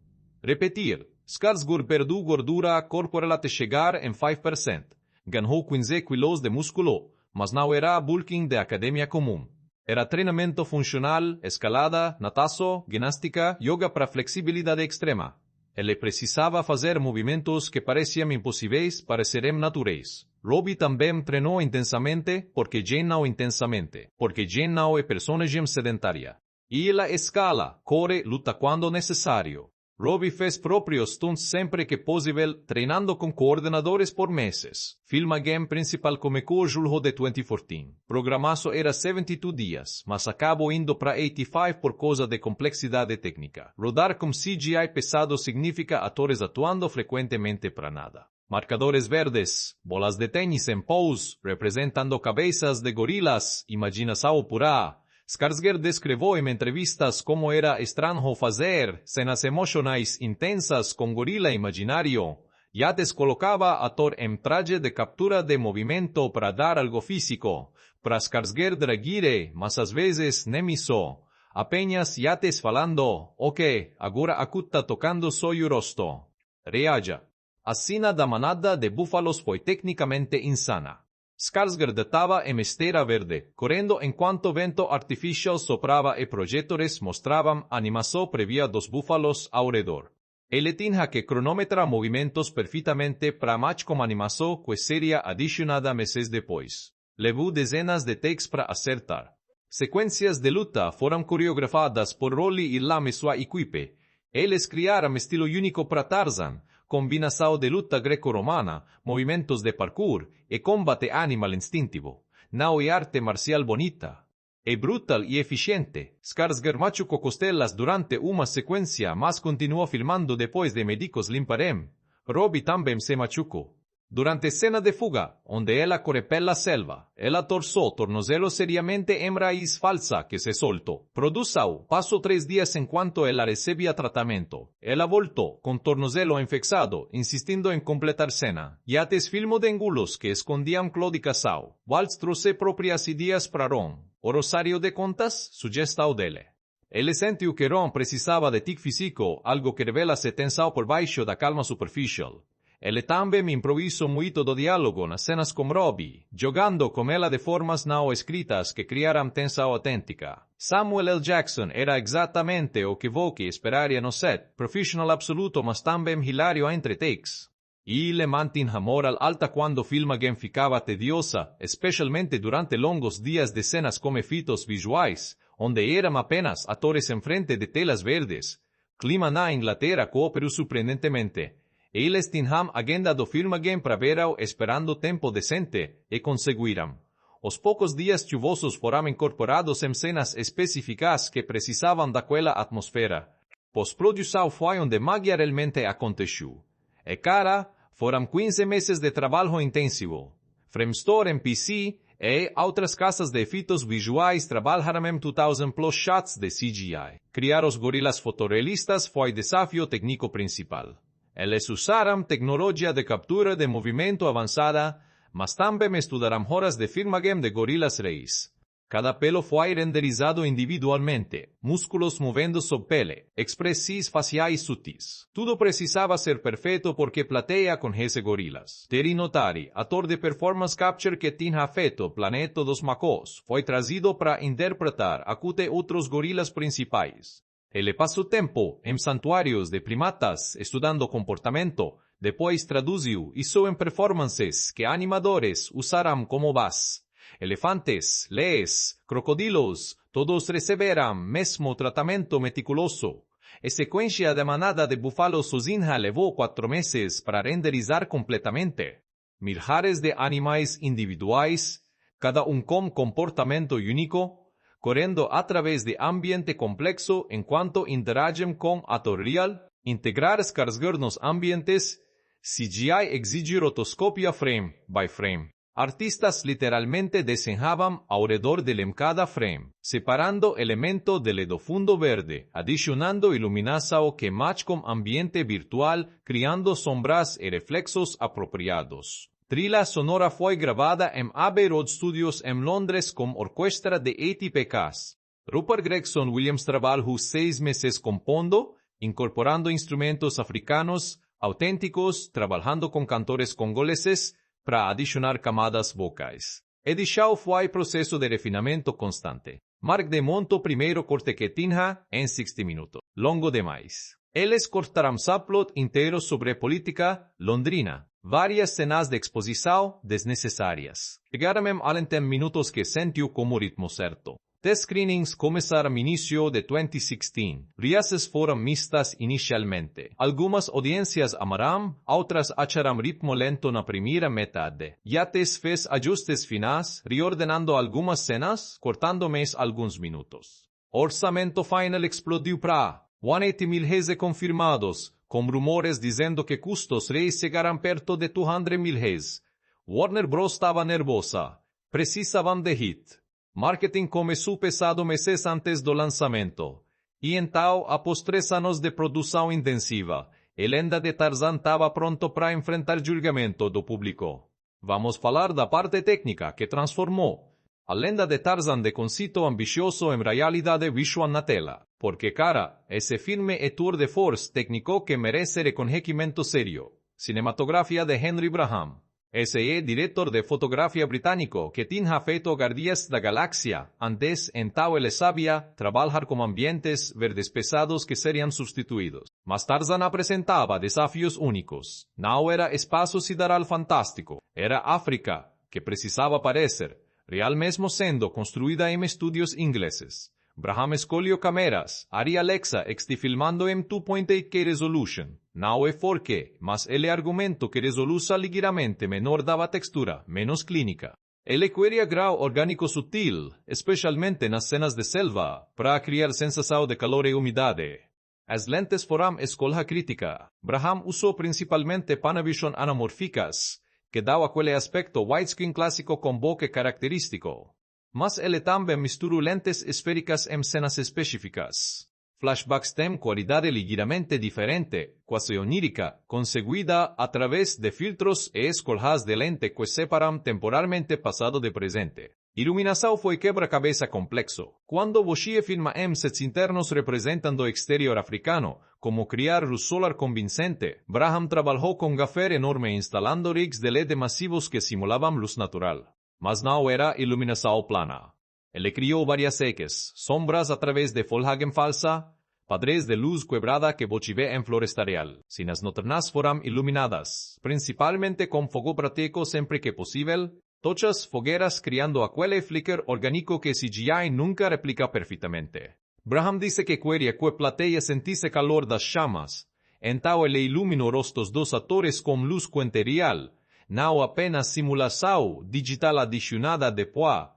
Repetir. Skarsgård perdeu gordura corporal até chegar em 5%. Ganhou 15 quilos de músculo, mas não era bulking de academia comum. Era treinamento funcional, escalada, natação, ginástica, yoga para flexibilidade extrema. Ele precisava fazer movimentos que pareciam impossíveis para serem naturais. Robbie também treinou intensamente porque Jane não intensamente, porque Jane não é personagem sedentária. E ela escala, corre, luta quando necessário. Robbie fez próprios stunts sempre que possível, treinando com coordenadores por meses. Filmagem principal começou julho de 2014. Programaço era 72 dias, mas acabou indo para 85 por causa de complexidade técnica. Rodar com CGI pesado significa atores atuando frequentemente para nada. Marcadores verdes, bolas de tênis em pose, representando cabeças de gorilas, imaginação pura. Skarsgård descreveu em entrevistas como era estranho fazer cenas emocionais intensas com gorila imaginário. Yates colocava ator em traje de captura de movimento para dar algo físico. Para Skarsgård reguire, mas às vezes nem isso. Apenas yates falando, ok, agora acuta tocando soy rosto. Reaja. A cena da manada de búfalos foi tecnicamente insana. Skarsgård estava em esteira verde, correndo enquanto vento artificial soprava e projetores mostravam animação previa dos búfalos ao redor. Ele tinha que cronometrar movimentos perfeitamente para match com animação que seria adicionada meses depois. Levou dezenas de takes para acertar. Sequências de luta foram coreografadas por Rolly e Lam e sua equipe. Eles criaram estilo único para Tarzan, combinação de luta greco-romana, movimentos de parkour e combate animal instintivo. Não é arte marcial bonita. É brutal e eficiente. Skarsgård machucou costelas durante uma sequência, mas continuou filmando depois de médicos limparem. Robbie também se machucou. Durante cena de fuga, onde ela corre pela selva, ela torçou tornozelo seriamente em raiz falsa que se soltou. Produção passou 3 dias enquanto ela recebia tratamento. Ela voltou, com tornozelo infectado, insistindo em completar cena. Yates filmou de engulos que escondiam Claude Casal. Waltz trouxe próprias ideias para Ron. O rosário de contas, sugestão dele. Ele sentiu que Ron precisava de tic físico, algo que revela-se tensão por baixo da calma superficial. Ele também improvisou muito do diálogo nas cenas com Robbie, jogando com ela de formas não escritas que criaram tensão autêntica. Samuel L. Jackson era exatamente o que Vogue esperaria no set, profissional absoluto mas também hilário entre takes. E ele mantinha a moral alta quando filmagem ficava tediosa, especialmente durante longos dias de cenas com efeitos visuais, onde eram apenas atores em frente de telas verdes. Clima na Inglaterra cooperou surpreendentemente. Eles tinham agenda do filmagem para verão esperando tempo decente, e conseguiram. Os poucos dias chuvosos foram incorporados em cenas específicas que precisavam daquela atmosfera. Pós-produção foi onde magia realmente aconteceu. E cara, foram 15 meses de trabalho intensivo. Framestore em PC e outras casas de efeitos visuais trabalharam em 2000 plus shots de CGI. Criar os gorilas fotorrealistas foi o desafio técnico principal. Eles usaram tecnologia de captura de movimento avançada, mas também estudaram horas de filmagem de gorilas reis. Cada pelo foi renderizado individualmente, músculos movendo sob pele, expressões faciais sutis. Tudo precisava ser perfeito porque plateia com esse gorilas. Terry Notary, ator de performance capture que tinha feito Planeta dos Macos, foi trazido para interpretar acute outros gorilas principais. Ele passou tempo em santuários de primatas estudando comportamento, depois traduziu isso em performances que animadores usaram como base. Elefantes, leões, crocodilos, todos receberam mesmo tratamento meticuloso. A sequência de manada de búfalos sozinha levou 4 meses para renderizar completamente. Milhares de animais individuais, cada com comportamento único, correndo a través de ambiente complexo enquanto interagem com ator real, integrar Skarsgård nos ambientes, CGI exige rotoscopia frame by frame. Artistas literalmente desenhavam ao redor de cada frame, separando elemento dele do fundo verde, adicionando iluminação que match com ambiente virtual, criando sombras e reflexos apropriados. Trilha sonora foi gravada em Abbey Road Studios em Londres com orquestra de ATPKs. Rupert Gregson Williams trabalhou 6 meses compondo, incorporando instrumentos africanos, autênticos, trabalhando com cantores congoleses, para adicionar camadas vocais. O show foi processo de refinamento constante. Mark desmontou o primeiro corte que tinha em 60 minutos. Longo demais. Eles cortaram subplot inteiro sobre política londrina. Várias cenas de exposição desnecessárias. Chegaram em minutos que sentiu como ritmo certo. Test screenings começaram início de 2016. Reações foram mistas inicialmente. Algumas audiências amaram, outras acharam ritmo lento na primeira metade. Yates fez ajustes finais, reordenando algumas cenas, cortando mais alguns minutos. Orçamento final explodiu para 180 mil reais confirmados, com rumores dizendo que custos reais chegaram perto de 200 mil reais. Warner Bros. Estava nervosa. Precisavam de hit. Marketing começou pesado meses antes do lançamento. E então, após 3 anos de produção intensiva, a lenda de Tarzan estava pronto para enfrentar julgamento do público. Vamos falar da parte técnica que transformou. A lenda de Tarzan de concito ambicioso en realidad de visual na tela, porque cara, ese filme e tour de force técnico que merece reconhecimento serio. Cinematografia de Henry Braham. Ese é diretor de fotografia británico que tinha feito Guardias da Galáxia, antes en tal ele sabia trabalhar com ambientes verdes pesados que seriam substituídos. Mas Tarzan apresentava desafios únicos. Não era espaço sideral fantástico, era África, que precisava parecer real mesmo sendo construída em estúdios ingleses. Braham escolheu câmeras, Arri Alexa está filmando em 2.8K resolution. Não é porque, mas ele argumento que resolução ligeiramente menor dava textura, menos clínica. Ele queria grau orgânico sutil, especialmente nas cenas de selva, para criar sensação de calor e umidade. As lentes foram escolha crítica. Braham usou principalmente Panavision anamórficas, que dá aquele aspecto widescreen clássico com bokeh característico. Mas ele também misturou lentes esféricas em cenas específicas. Flashbacks têm qualidade ligeiramente diferente, quase onírica, conseguida a través de filtros e escolhas de lente que separam temporalmente passado de presente. Iluminação foi quebra-cabeça complexo. Quando você filma em sets internos representando o exterior africano, como criar luz solar convincente, Braham trabalhou com gaffer enorme instalando rigs de LED massivos que simulavam luz natural. Mas não era iluminação plana. Ele criou várias eques, sombras a través de folhagem falsa, padrões de luz quebrada que você vê em floresta real. Cenas noturnas foram iluminadas, principalmente com fogo prático sempre que possível, tochas fogueiras criando aquele flicker orgânico que CGI nunca replica perfeitamente. Braham disse que queria que a plateia sentisse calor das chamas, então ele iluminou rostos dos atores com luz quente real, não apenas simulação digital adicionada depois,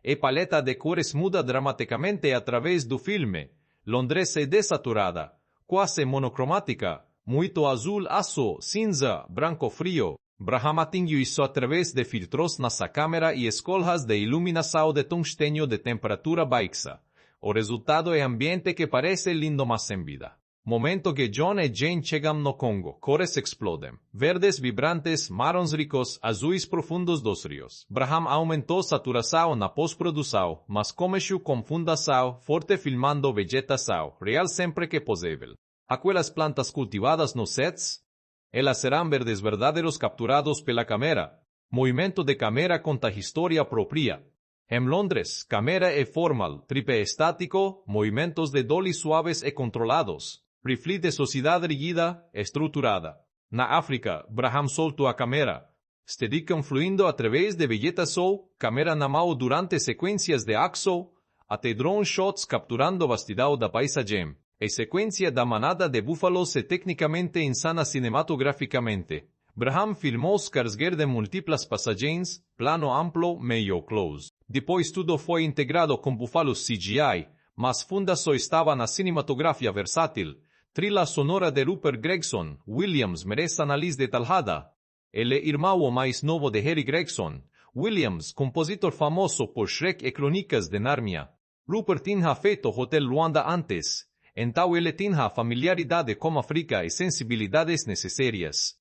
e paleta de cores muda dramaticamente a través do filme. Londres é desaturada, quase monocromática, muito azul aço, cinza, branco frio. Braham atingiu isso a través de filtros nessa câmera e escolhas de iluminação de tungstênio de temperatura baixa. O resultado é ambiente que parece lindo mas sem vida. Momento que John e Jane chegam no Congo, cores explodem. Verdes vibrantes, marrons ricos, azuis profundos dos rios. Braham aumentou saturação na pós-produção, mas começou com fundação, forte filmando vegetação, real sempre que possível. Aquelas plantas cultivadas nos sets, elas serão verdes verdadeiros capturados pela câmera. Movimento de câmera conta história própria. Em Londres, câmera é formal, tripé estático, movimentos de dolly suaves e controlados. Rifle de sociedade rígida, estruturada. Na África, Braham soltou a câmera. Steadicam fluindo através de vegetação, câmera na mão durante sequências de action, até drone shots capturando vastidão da paisagem. A sequência da manada de búfalos é tecnicamente insana cinematograficamente. Braham filmou Skarsgård de múltiplas passagens, plano amplo, meio close. Depois tudo foi integrado com búfalos CGI, mas funda só estava na cinematografia versátil. Trilha sonora de Rupert Gregson, Williams merece análise detalhada. Ele é irmão mais novo de Harry Gregson. Williams, compositor famoso por Shrek e Crônicas de Nárnia. Rupert tinha feito Hotel Luanda antes, então ele tinha familiaridade com África e sensibilidades necessárias.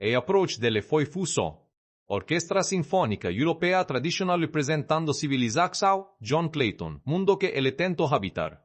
O approach dele foi fuso. Orquestra Sinfônica Europeia Tradicional representando civilização, John Clayton, mundo que ele tentou habitar.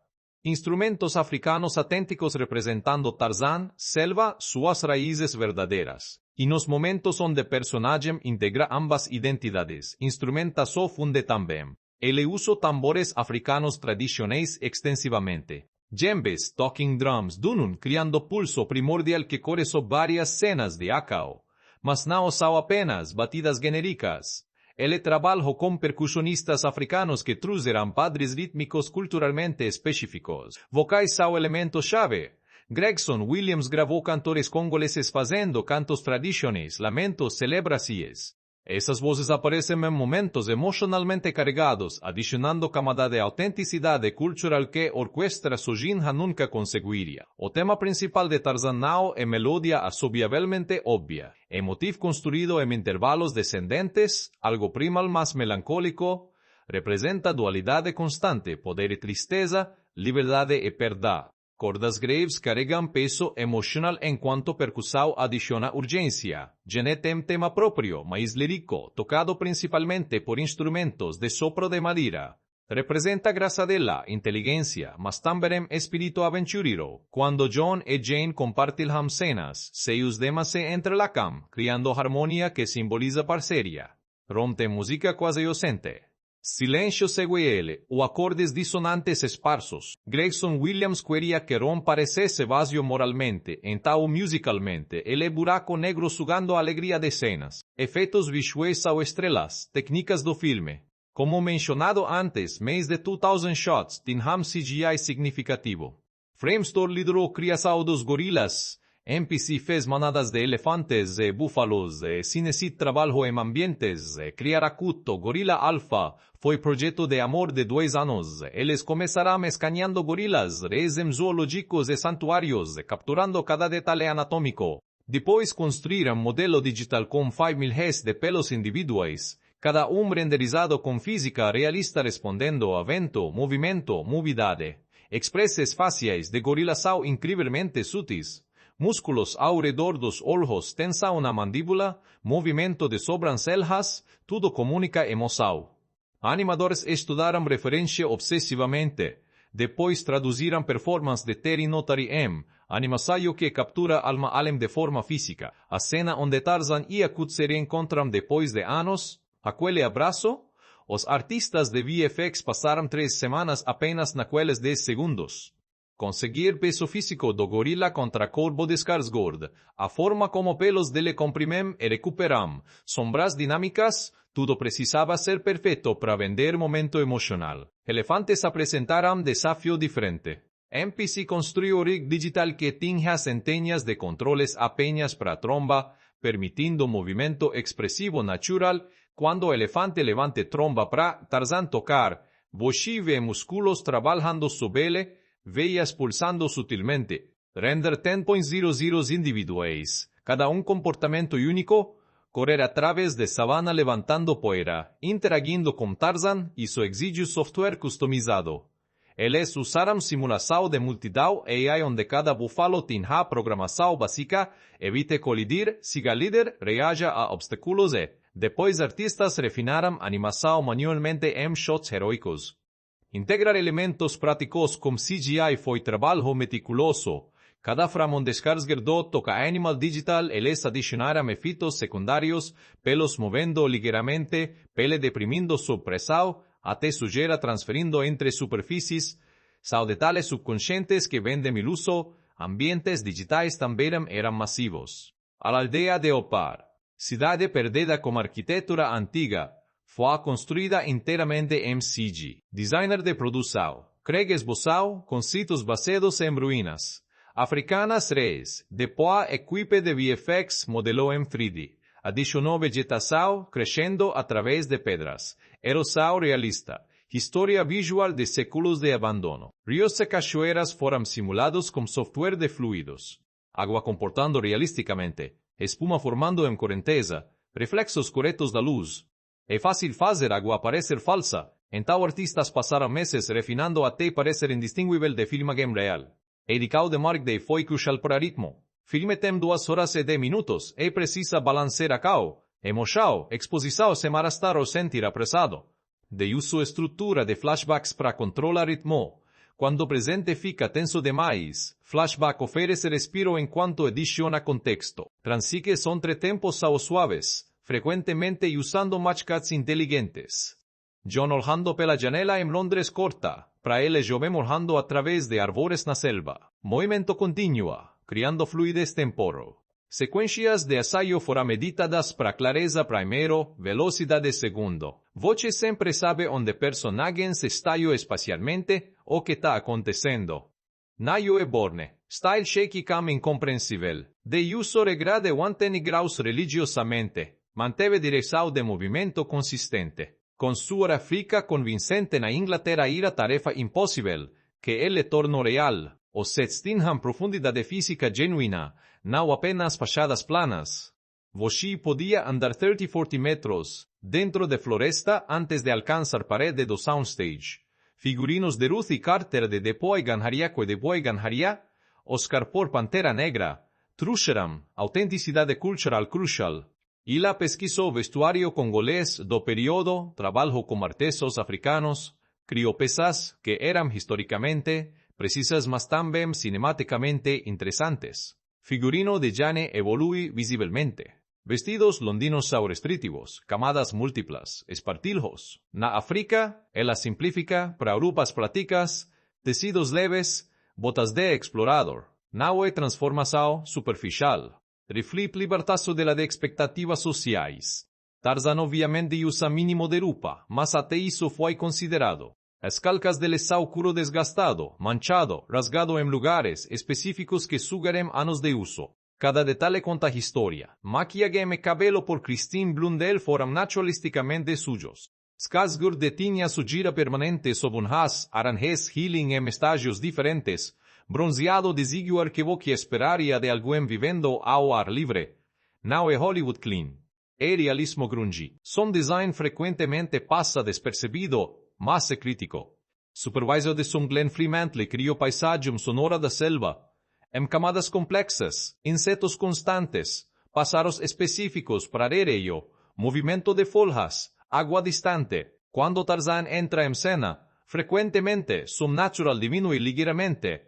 Instrumentos africanos autênticos representando Tarzan, selva, suas raízes verdadeiras. E nos momentos onde personagem integra ambas identidades, instrumentação funde também. Ele usou tambores africanos tradicionais extensivamente. Djembes, talking drums, dunun, criando pulso primordial que coreçou várias cenas de Akao. Mas não são apenas batidas genéricas. Ele trabalhou com percussionistas africanos que trouxeram padrões rítmicos culturalmente específicos. Vocais são elementos-chave. Gregson Williams gravou cantores congoleses fazendo cantos tradicionais, lamentos, celebrações. Essas vozes aparecem em momentos emocionalmente carregados, adicionando camada de autenticidade cultural que a orquestra sozinha nunca conseguiria. O tema principal de Tarzan Now é melodia assobiavelmente óbvia. É motivo construído em intervalos descendentes, algo primal mas melancólico, representa dualidade constante, poder e tristeza, liberdade e perda. Cordas graves carregan peso emocional en cuanto percussão adiciona urgencia. Genet tem tema propio, mais lírico, tocado principalmente por instrumentos de sopro de madera. Representa graçadela, inteligencia, mas también espíritu aventurero. Cuando John e Jane compartilham cenas, seus temas se entrelacan, creando armonía que simboliza parceria. Rompe música quasi ausente. Silêncio segue ele, o acordes dissonantes esparsos. Gregson Williams queria que Ron parecesse vazio moralmente, então musicalmente, ele buraco negro sugando a alegria de cenas. Efeitos visuais ou estrelas, técnicas do filme. Como mencionado antes, mais de 2,000 shots, tinham CGI significativo. Framestore liderou criação dos gorilas. MPC fez manadas de elefantes e búfalos, Cinecit trabalhou em ambientes, criar acuto, Gorila Alpha, foi projeto de amor de 2 anos. Eles começaram escaneando gorilas, reis zoológicos e santuários, capturando cada detalhe anatômico. Depois construíram modelo digital com 5.000 Hz de pelos individuais, cada renderizado com física realista respondendo a vento, movimento, movidade. Expresses faciais de gorilas são incrivelmente sutis. Músculos ao redor dos olhos, tensão na mandíbula, movimento de sobrancelhas, tudo comunica emoção. Animadores estudaram referência obsessivamente. Depois traduziram performance de Terry Notary M, animação que captura alma além de forma física. A cena onde Tarzan e Akut se reencontram depois de anos, aquele abraço, os artistas de VFX passaram 3 semanas apenas naqueles 10 segundos. Conseguir peso físico do gorila contra corpo de Skarsgård, a forma como pelos dele comprimem e recuperam, sombras dinâmicas, tudo precisava ser perfeito para vender momento emocional. Elefantes apresentaram desafio diferente. MPC construiu rig digital que tinha centenas de controles apenas para tromba, permitindo movimento expressivo natural quando o elefante levante tromba para Tarzan tocar, Boshi vê músculos trabalhando sob ele, veias pulsando sutilmente, render 10.00 individuais, cada comportamento único, correr a través de savana levantando poeira, interagindo com Tarzan e seu exíguo software customizado. Eles usaram simulação de multidão AI onde cada búfalo tinha programação básica, evite colidir, siga líder, reaja a obstáculos e, depois artistas refinaram animação manualmente em shots heroicos. Integrar elementos práticos com CGI foi trabalho meticuloso. Cada frame onde Skarsgård toca Animal Digital, eles adicionaram efeitos secundários, pelos movendo ligeiramente, pele deprimindo sob pressão, até sujeira transferindo entre superfícies, são detalhes subconscientes que vêm de miluso, ambientes digitais também eram massivos. A aldeia de Opar, cidade perdida com arquitetura antiga, foi construída inteiramente em CG. Designer de produção, Craig esboçou, conceitos baseados em ruínas. Africanas reis, depois equipe de VFX modelou em 3D. Adicionou vegetação, crescendo através de pedras. Erosão realista. História visual de séculos de abandono. Rios e cachoeiras foram simulados com software de fluidos. Água comportando realisticamente. Espuma formando em correnteza. Reflexos corretos da luz. É fácil fazer água parecer falsa, então artistas passaram meses refinando até parecer indistinguível de filmagem real. A edição de Mark Day foi crucial para ritmo. Filme tem 2 horas e 10 minutos e precisa balancear a cau, emoção, exposição sem arrastar ou sentir apressado. De uso estrutura de flashbacks para controlar ritmo. Quando o presente fica tenso demais, flashback oferece respiro enquanto adiciona contexto. Transiques entre tempos ao suaves, frequentemente usando matchcuts inteligentes. John olhando pela janela em Londres corta, para ele jovem olhando através de árvores na selva. Movimento continua, criando fluidez temporo. Sequências de ensaio foram meditadas para clareza primeiro, velocidade segundo. Você sempre sabe onde personagens estão espacialmente ou que está acontecendo. Nayo e Borne, style shaky cam incompreensível. De uso regra de 110 graus religiosamente. Manteve direção de movimento consistente. Com sua África convincente na Inglaterra era tarefa impossível, que ele tornou real. Os sets tinham profundidade física genuína, não apenas fachadas planas. Você podia andar 30-40 metros dentro de floresta antes de alcançar parede do soundstage. figurinos de Ruthie Carter de Boy Ganhariaco de Boy Ganharia, Oscar por Pantera Negra, Trusheram, autenticidade cultural crucial. Ila pesquisou vestuário congolês do período, trabalhou com artesos africanos, criou peças que eram historicamente precisas mas também cinematicamente interessantes. Figurino de Jane evolui visivelmente. Vestidos londinos restritivos, camadas múltiplas, espartilhos. Na África, ela simplifica para roupas práticas, tecidos leves, botas de explorador. Não é transformação superficial. Reflete libertaço de la de expectativas sociais. Tarzan obviamente usa mínimo de roupa, mas até isso foi considerado. As calcas del esaucuro desgastado, manchado, rasgado em lugares específicos que sugerem anos de uso. Cada detalhe conta história. Maquillaje e cabelo por Christine Blundell foram naturalisticamente sujos. Skarsgård detinha su gira permanente sob has aranjez healing em estágios diferentes, bronzeado desigual arquivo que esperaria de alguém vivendo ao ar livre. Não é Hollywood clean. É realismo grunge. Som design frequentemente passa despercebido, mas é crítico. Supervisor de som Glenn Fremantle criou paisagem sonora da selva, em camadas complexas, insetos constantes, pássaros específicos para ello, movimento de folhas, água distante. Quando Tarzan entra em cena, frequentemente som natural diminui ligeiramente,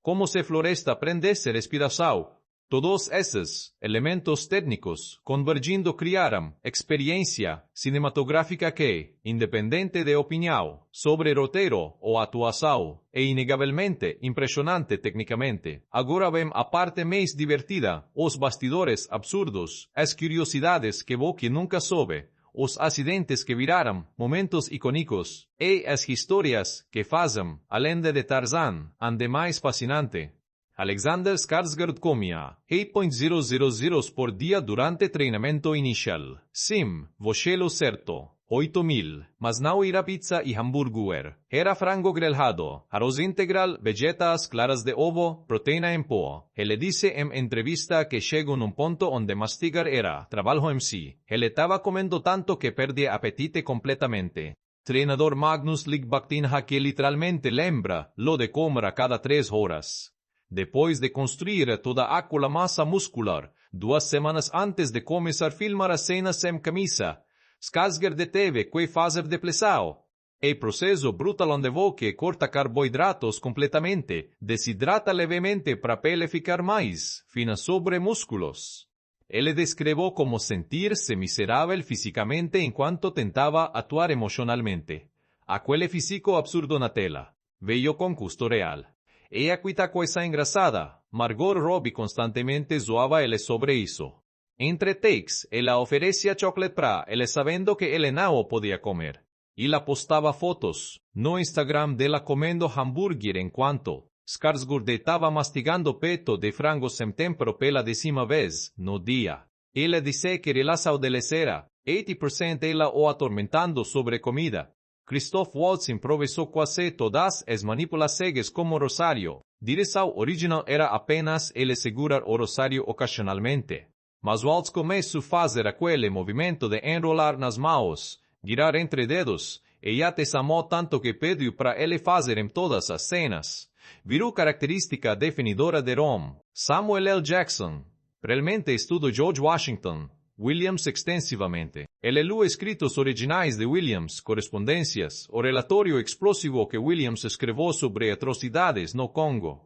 como se floresta prendesse respiração. Todos esses elementos técnicos convergindo criaram experiência cinematográfica que, independente de opinião sobre roteiro ou atuação, é inegavelmente impressionante tecnicamente. Agora vem a parte mais divertida, os bastidores absurdos, as curiosidades que você nunca soube, os acidentes que viraram momentos icônicos, e as histórias que fazem, além de Tarzan, andemais fascinante. Alexander Skarsgård comia 8.000 por dia durante treinamento inicial. Sim, você lo certo. 8.000, mas não era pizza e hambúrguer. Era frango grelhado, arroz integral, vegetas, claras de ovo, proteína em pó. Ele disse em entrevista que chegou num ponto onde mastigar era trabalho em si. Ele estava comendo tanto que perdia apetite completamente. Treinador Magnus Ligbaktinha que literalmente lembra lo de comer a cada 3 horas. Depois de construir toda aquela massa muscular, 2 semanas antes de começar a filmar as cenas sem camisa, Skarsgård deteve que fazer depressão. É processo brutal onde você corta carboidratos completamente, desidrata levemente para a pele ficar mais fina sobre músculos. Ele descreveu como sentir-se miserável fisicamente enquanto tentava atuar emocionalmente. Aquele físico absurdo na tela veio com custo real. E aqui tá coisa engraçada. Margot Robbie constantemente zoava ele sobre isso. Entre takes, ela oferecia chocolate para ele sabendo que ele não podia comer. Ela postava fotos no Instagram dela comendo hambúrguer enquanto Skarsgård estava mastigando peito de frango sem tempero pela 10ª vez no dia. Ele disse que relação deles era 80% ela o atormentando sobre comida. Christoph Waltz improvisou quase todas as manipulações como rosário. Direção original era apenas ele segurar o rosário ocasionalmente. Mas Waltz começou a fazer aquele movimento de enrolar nas mãos, girar entre dedos, e já te amou tanto que pediu para ele fazer em todas as cenas. Virou característica definidora de Rom. Samuel L. Jackson realmente estudou George Washington Williams extensivamente. Ele leu escritos originais de Williams, correspondências, o relatório explosivo que Williams escreveu sobre atrocidades no Congo.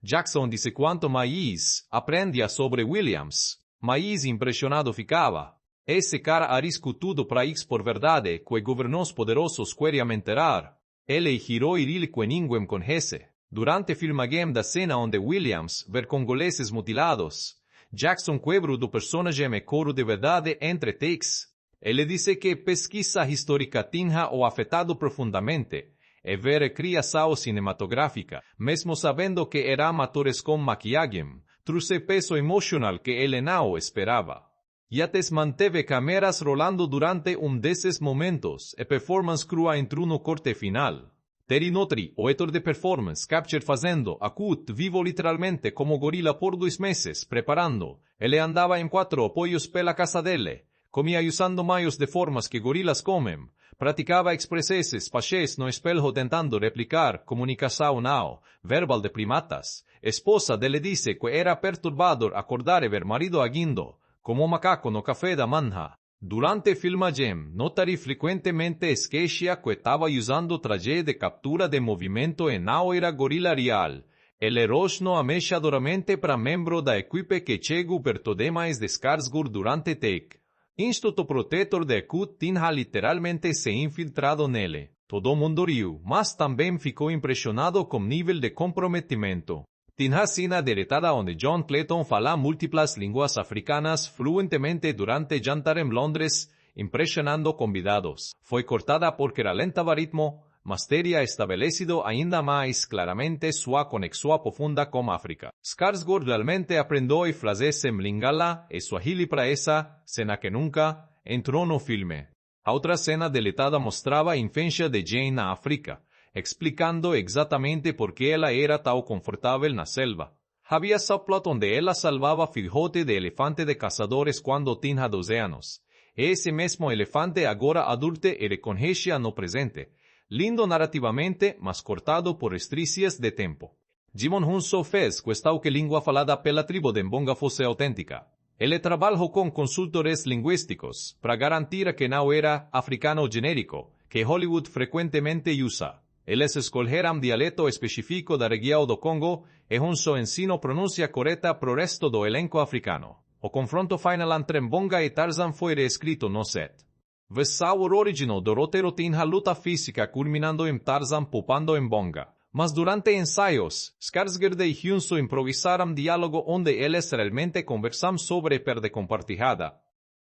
Jackson disse quanto mais aprendia sobre Williams, mais impressionado ficava. Esse cara arriscou tudo para expor verdade que governos poderosos queriam enterrar. Ele girou irílico em ninguém conhece. Durante filmagem da cena onde Williams ver congoleses mutilados, Jackson quebrou do personagem e coro de verdade entre takes. Ele disse que pesquisa histórica tinha o afetado profundamente, e ver a criação cinematográfica, mesmo sabendo que eram amatores com maquiagem, trouxe peso emocional que ele não esperava. Yates manteve câmeras rolando durante desses momentos, e performance crua entrou no corte final. Terry Notary, o editor de performance, capture fazendo acut vivo literalmente como gorila por 2 meses, preparando. Ele andava em 4 apoios pela casa dele, Comía usando mayos de formas que gorilas comen. Praticaba expreseses, pachés no espelho tentando replicar comunicação não verbal de primatas. Esposa dele dice que era perturbador acordar ver marido agindo, como macaco no café da manhã. Durante filmagem, notari frequentemente esquecia que estava usando traje de captura de movimento e não era gorila real. Ele rosno amechadoramente para membro da equipe que chegou perto demais de Skarsgård durante take. Instituto protetor de Ekut tinha literalmente se infiltrado nele. Todo mundo riu, mas também ficou impressionado com o nível de comprometimento. Tinha cena diretada onde John Clayton fala múltiplas línguas africanas fluentemente durante jantar em Londres, impressionando convidados. Foi cortada porque ralentava ritmo, mas teria estabelecido ainda mais claramente sua conexão profunda com África. Skarsgård realmente aprendeu a fazer Mlingala e Swahili para essa cena que nunca entrou no filme. A outra cena deletada mostrava a infância de Jane na África, explicando exatamente por que ela era tão confortável na selva. Havia subplot onde ela salvava filhote de elefante de caçadores quando tinha 12 anos. Esse mesmo elefante agora adulto e reconhecia no presente. Lindo narrativamente, mas cortado por restrições de tempo. Jimon Hunso fez questão que língua falada pela tribo de Mbonga fosse autêntica. Ele trabalhou com consultores linguísticos para garantir que não era africano genérico, que Hollywood frequentemente usa. Eles escolheram dialeto específico da região do Congo e Hunso ensino pronúncia correta pro resto do elenco africano. O confronto final entre Mbonga e Tarzan foi reescrito no set. Versão original do roteiro tinha luta física culminando em Tarzan pupando Mbonga. Mas durante ensaios, Skarsgård e Hunso improvisaram diálogo onde eles realmente conversam sobre perda compartilhada.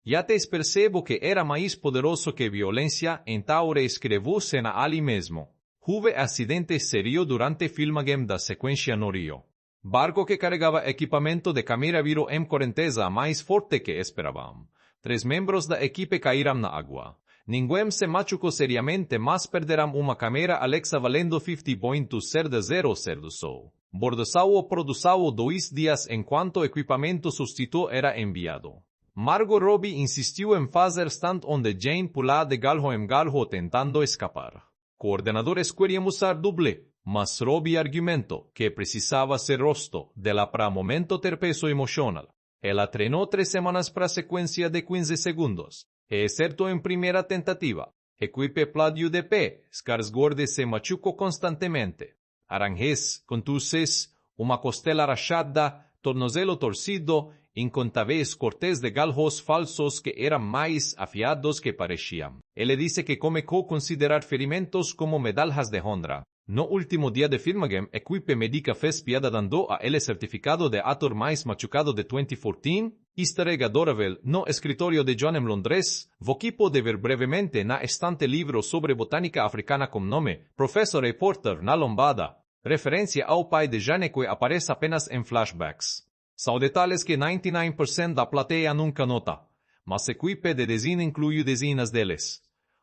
Já te percebo que era mais poderoso que violência, então reescrevo cena ali mesmo. Houve acidente sério durante filmagem da sequência no Rio. Barco que carregava equipamento de câmera virou em correnteza mais forte que esperavam. 3 membros da equipe caíram na água. Ninguém se machucou seriamente, mas perderam uma câmera Alexa valendo 50.000 só. Bordosauro produziu 2 dias enquanto o equipamento substituto era enviado. Margot Robbie insistiu em fazer stunt onde Jane pula de galho em galho tentando escapar. Coordenadores queriam usar dublê, mas Robbie argumentou que precisava ser rosto dela para momento ter peso emocional. Ela treinou 3 semanas para a sequência de 15 segundos, e exceto em primeira tentativa. Equipe pládio de pé, Skarsgård se machucou constantemente. Arranjés, contuses, uma costela rachada, tornozelo torcido, incontáveis cortes de galhos falsos que eram mais afiados que pareciam. Ele disse que começou a considerar ferimentos como medalhas de honra. No último dia de filmagem, equipe médica fez piada dando a ele certificado de ator mais machucado de 2014, easter egg adorável no escritório de John em Londres. Vou poder ver brevemente na estante livro sobre botânica africana com nome Professor e Porter na lombada. Referência ao pai de Jane que aparece apenas em flashbacks. São detalhes que 99% da plateia nunca nota, mas a equipe de desenho inclui dezenas deles.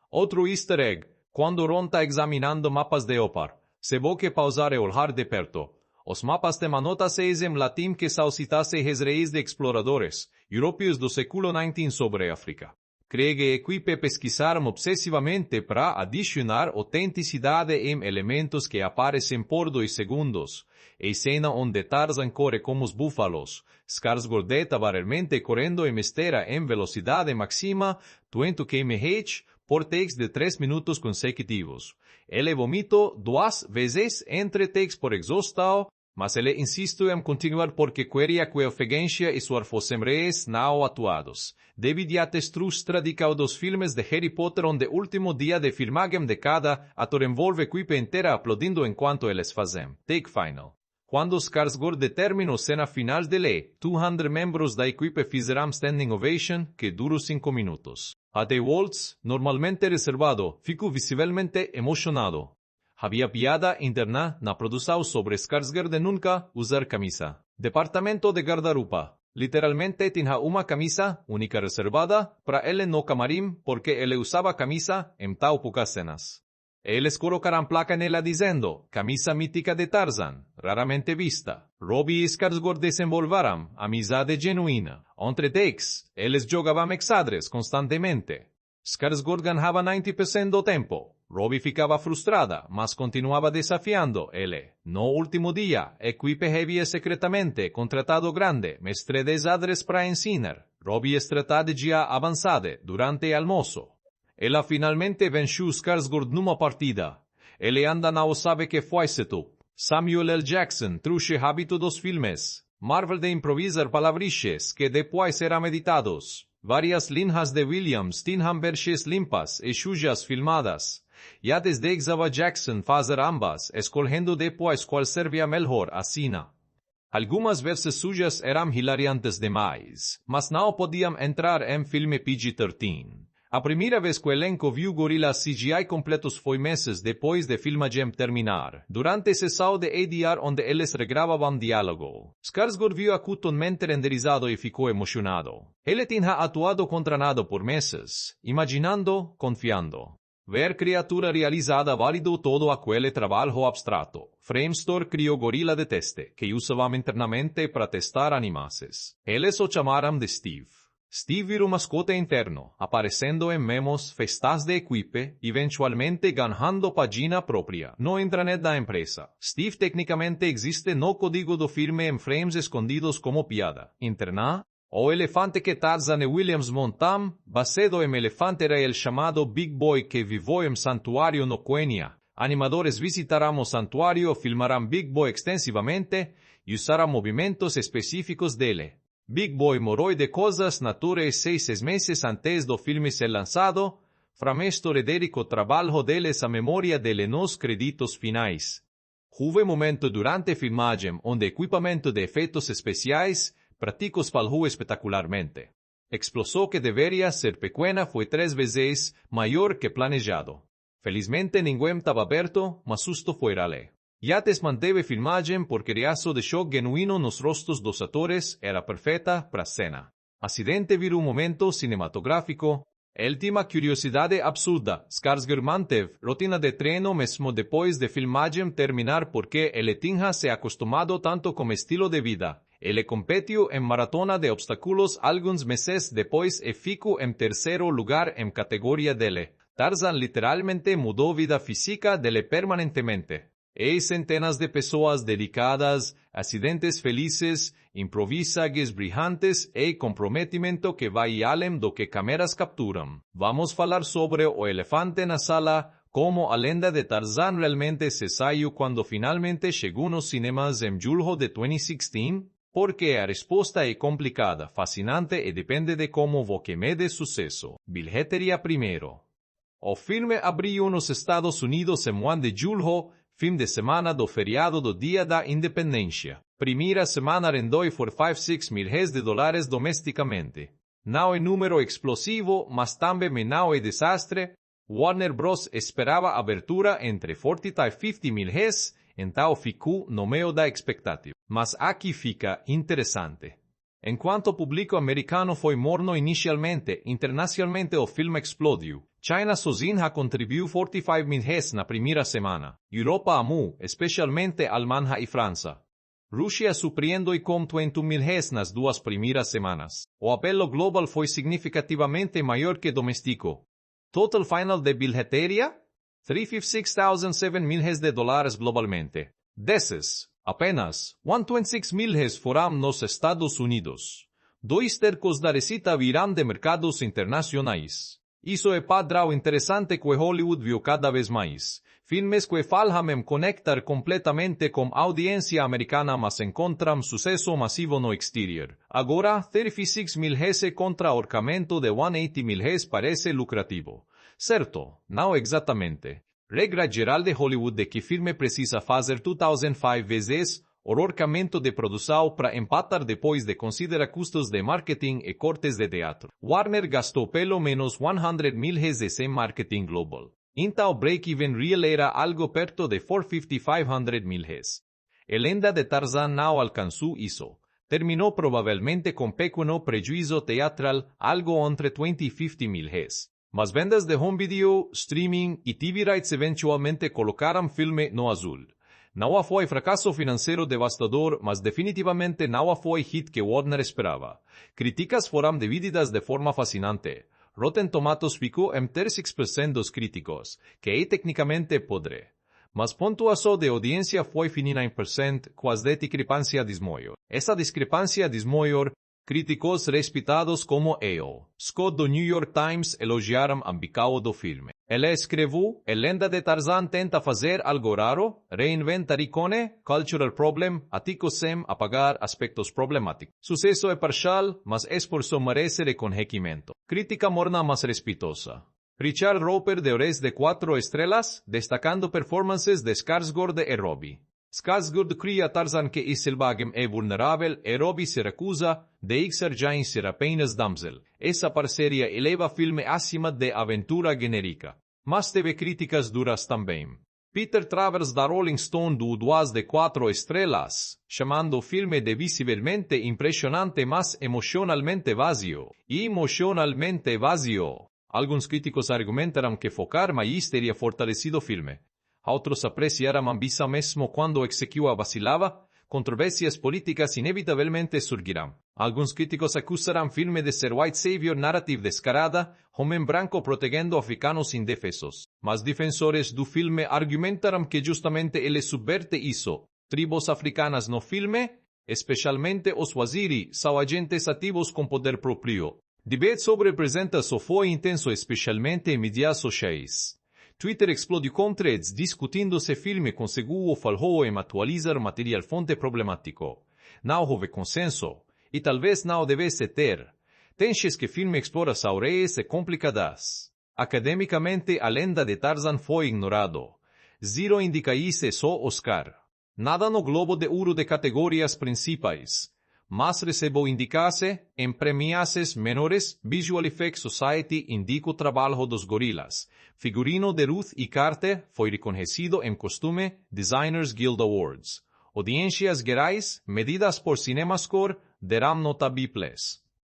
Outro easter egg, quando Ron está examinando mapas de Opar, se vê que pausar e olhar de perto. Os mapas de manota se em latim que são citasse as reis de exploradores, europeus do século XIX sobre África. Creio que a equipe pesquisaram obsessivamente para adicionar autenticidade em elementos que aparecem por 2 segundos. A cena onde Tarzan corre como os búfalos, Skarsgård estava realmente correndo em esteira em velocidade máxima, 20 km/h, por takes de 3 minutos consecutivos. Ele vomitou 2 vezes entre takes por exaustão, mas ele insistiu em continuar porque queria que a ofegência e suor fossem reis não atuados. Devido a frustra dos filmes de Harry Potter onde último dia de filmagem de cada ator envolve a equipe inteira aplaudindo enquanto eles fazem. Take final. Quando Skarsgård terminou cena final dele, 200 membros da equipe fizeram standing ovation, que durou 5 minutos. Até Waltz, normalmente reservado, ficou visivelmente emocionado. Havia piada interna na produção sobre Skarsgård de nunca usar camisa. Departamento de guarda-roupa. Literalmente tinha uma camisa única reservada para ele no camarim porque ele usava camisa em tão poucas cenas. Eles colocarán placa en ella diciendo, camisa mítica de Tarzan, raramente vista. Robbie y Skarsgård desenvolverán amizade genuina. Entre takes, eles jogavam exadres constantemente. Skarsgård ganhava 90% do tempo. Robbie ficava frustrada, mas continuava desafiando ele. No último dia, equipe havia secretamente contratado grande mestre de exadres para ensinar. Robbie estratégia avançada durante almoço. Ela finalmente venceu Skarsgård numa partida. Ele ainda não sabe que foi tu. Samuel L. Jackson trouxe hábito dos filmes. Marvel de improvisar palavriches que depois serão meditados. Várias linhas de Williams tinham verses limpas e sujas filmadas. E desde exava Jackson fazer ambas, escolhendo depois qual servia melhor a cena. Algumas verses sujas eram hilariantes demais, mas não podiam entrar em filme PG-13. A primeira vez que o elenco viu gorilas CGI completos foi meses depois de filmagem terminar, durante a sessão de ADR onde eles regravavam diálogo. Skarsgård viu a totalmente renderizado e ficou emocionado. Ele tinha atuado contra nada por meses, imaginando, confiando. Ver criatura realizada validou todo aquele trabalho abstrato. Framestore criou gorila de teste, que usavam internamente para testar animações. Eles o chamaram de Steve. Steve virou mascote interno, aparecendo em memos, festas de equipe, eventualmente ganhando página própria no intranet da empresa. Steve tecnicamente existe no código do filme em frames escondidos como piada interna. O elefante que Tarzan e Williams montam, basado em elefante real chamado Big Boy que viveu em santuário no Quênia. Animadores visitarão o santuário, filmarão Big Boy extensivamente e usarão movimentos específicos dele. Big Boy morreu de coisas naturais 6 meses antes do filme ser lançado. Framestore dedica o trabalho deles à memória dele nos créditos finais. Houve momento durante a filmagem onde equipamento de efeitos especiais praticos falhou espetacularmente. Explosão que deveria ser pequena foi 3 vezes maior que planejado. Felizmente ninguém estava aberto, mas susto foi rale. Yates manteve filmagem porque reação de choque genuíno nos rostos dos atores era perfeita para a cena. Acidente virou momento cinematográfico. Última curiosidade absurda. Skarsgård manteve rotina de treino mesmo depois de filmagem terminar porque ele tinha se acostumado tanto com estilo de vida. Ele competiu em maratona de obstáculos alguns meses depois e ficou em terceiro lugar em categoria dele. Tarzan literalmente mudou vida física dele permanentemente. E centenas de pessoas dedicadas, acidentes felizes, improvisagens brilhantes e comprometimento que vai além do que câmeras capturam. Vamos falar sobre o elefante na sala, como a lenda de Tarzan realmente se saiu quando finalmente chegou nos cinemas em julho de 2016? Porque a resposta é complicada, fascinante e depende de como você mede sucesso. Bilheteria primeiro. O filme abriu nos Estados Unidos em 1 de julho, fim de semana do feriado do Dia da Independência. Primeira semana rendeu por $56 mil domesticamente. Não é número explosivo, mas também não é desastre. Warner Bros. Esperava abertura entre 40 e 50 mil, então ficou no meio da expectativa. Mas aqui fica interessante. Enquanto o público americano foi morno inicialmente, internacionalmente o filme explodiu. China sozinha contribuiu 45 mil na primeira semana. Europa amou, especialmente Alemanha e França. Rússia surpreendeu com 20 mil nas 2 primeiras semanas. O apelo global foi significativamente maior que doméstico. Total final de bilheteria? $356,007 mil globalmente. Desses, apenas 126 mil foram nos Estados Unidos. 2 terços da receita virão de mercados internacionais. Isso é padrão interessante que Hollywood viu cada vez mais. Filmes que falam em conectar completamente com a audiência americana mas encontram sucesso massivo no exterior. Agora, 36 mil contra orçamento de 180 mil parece lucrativo. Certo, não exatamente. Regra geral de Hollywood de que filme precisa fazer 2005 vezes o orçamento de produção para empatar depois de considerar custos de marketing e cortes de teatro. Warner gastou pelo menos 100 mil em marketing global. Então break-even real era algo perto de 450 mil. A lenda de Tarzan não alcançou isso. Terminou provavelmente com pequeno prejuízo teatral, algo entre 20 e 50 mil. Mas vendas de home video, streaming e TV rights eventualmente colocaram filme no azul. Não foi fracasso financeiro devastador, mas definitivamente não foi hit que Warner esperava. Críticas foram divididas de forma fascinante. Rotten Tomatoes ficou em 36% dos críticos, que é tecnicamente podre. Mas pontuação de audiência foi 29%, quase discrepância dismaior. Essa discrepância dismaior, críticos respeitados como eu, Scott do New York Times elogiaram ambicao do filme. Ele escreveu, a lenda de Tarzan tenta fazer algo raro, reinventar icone, cultural problem, aticosem apagar aspectos problemáticos. Sucesso é parcial, mas esforço merece reconhecimento. Crítica morna mas respeitosa. Richard Roper de Ores de 4 estrelas, destacando performances de Skarsgård e Robbie. Skarsgård cria Tarzan que é selvagem e vulnerável e Robbie se recusa de ser Jane ser apenas damsel. Essa parceria eleva filme acima de aventura genérica. Mas teve críticas duras também. Peter Travers da Rolling Stone do 2 de 4 estrelas, chamando o filme de visivelmente impressionante mas emocionalmente vazio. Emocionalmente vazio. Alguns críticos argumentaram que focar mais teria fortalecido o filme. Outros apreciaram ambição mesmo quando executiva vacilava. Controvérsias políticas inevitavelmente surgirão. Alguns críticos acusaram o filme de ser white savior narrative descarada, homem branco protegendo africanos indefesos. Mas defensores do filme argumentaram que justamente ele subverte isso. Tribos africanas no filme, especialmente os waziri, são agentes ativos com poder próprio. Debate sobre representação foi intenso especialmente em mídias sociais. Twitter explodiu com threads discutindo se filme conseguiu ou falhou em atualizar material fonte problemático. Não houve consenso, e talvez não devesse ter. Tenches que filme explora saureias e complicadas. Academicamente, a lenda de Tarzan foi ignorado. Zero indicaísse só Oscar. Nada no Globo de Ouro de categorias principais. Mas recebeu indicasse, em premiações menores, Visual Effects Society indica o trabalho dos gorilas. Figurino de Ruth e Carter foi reconhecido em costume Designers Guild Awards. Audiências gerais, medidas por CinemaScore, deram nota B+.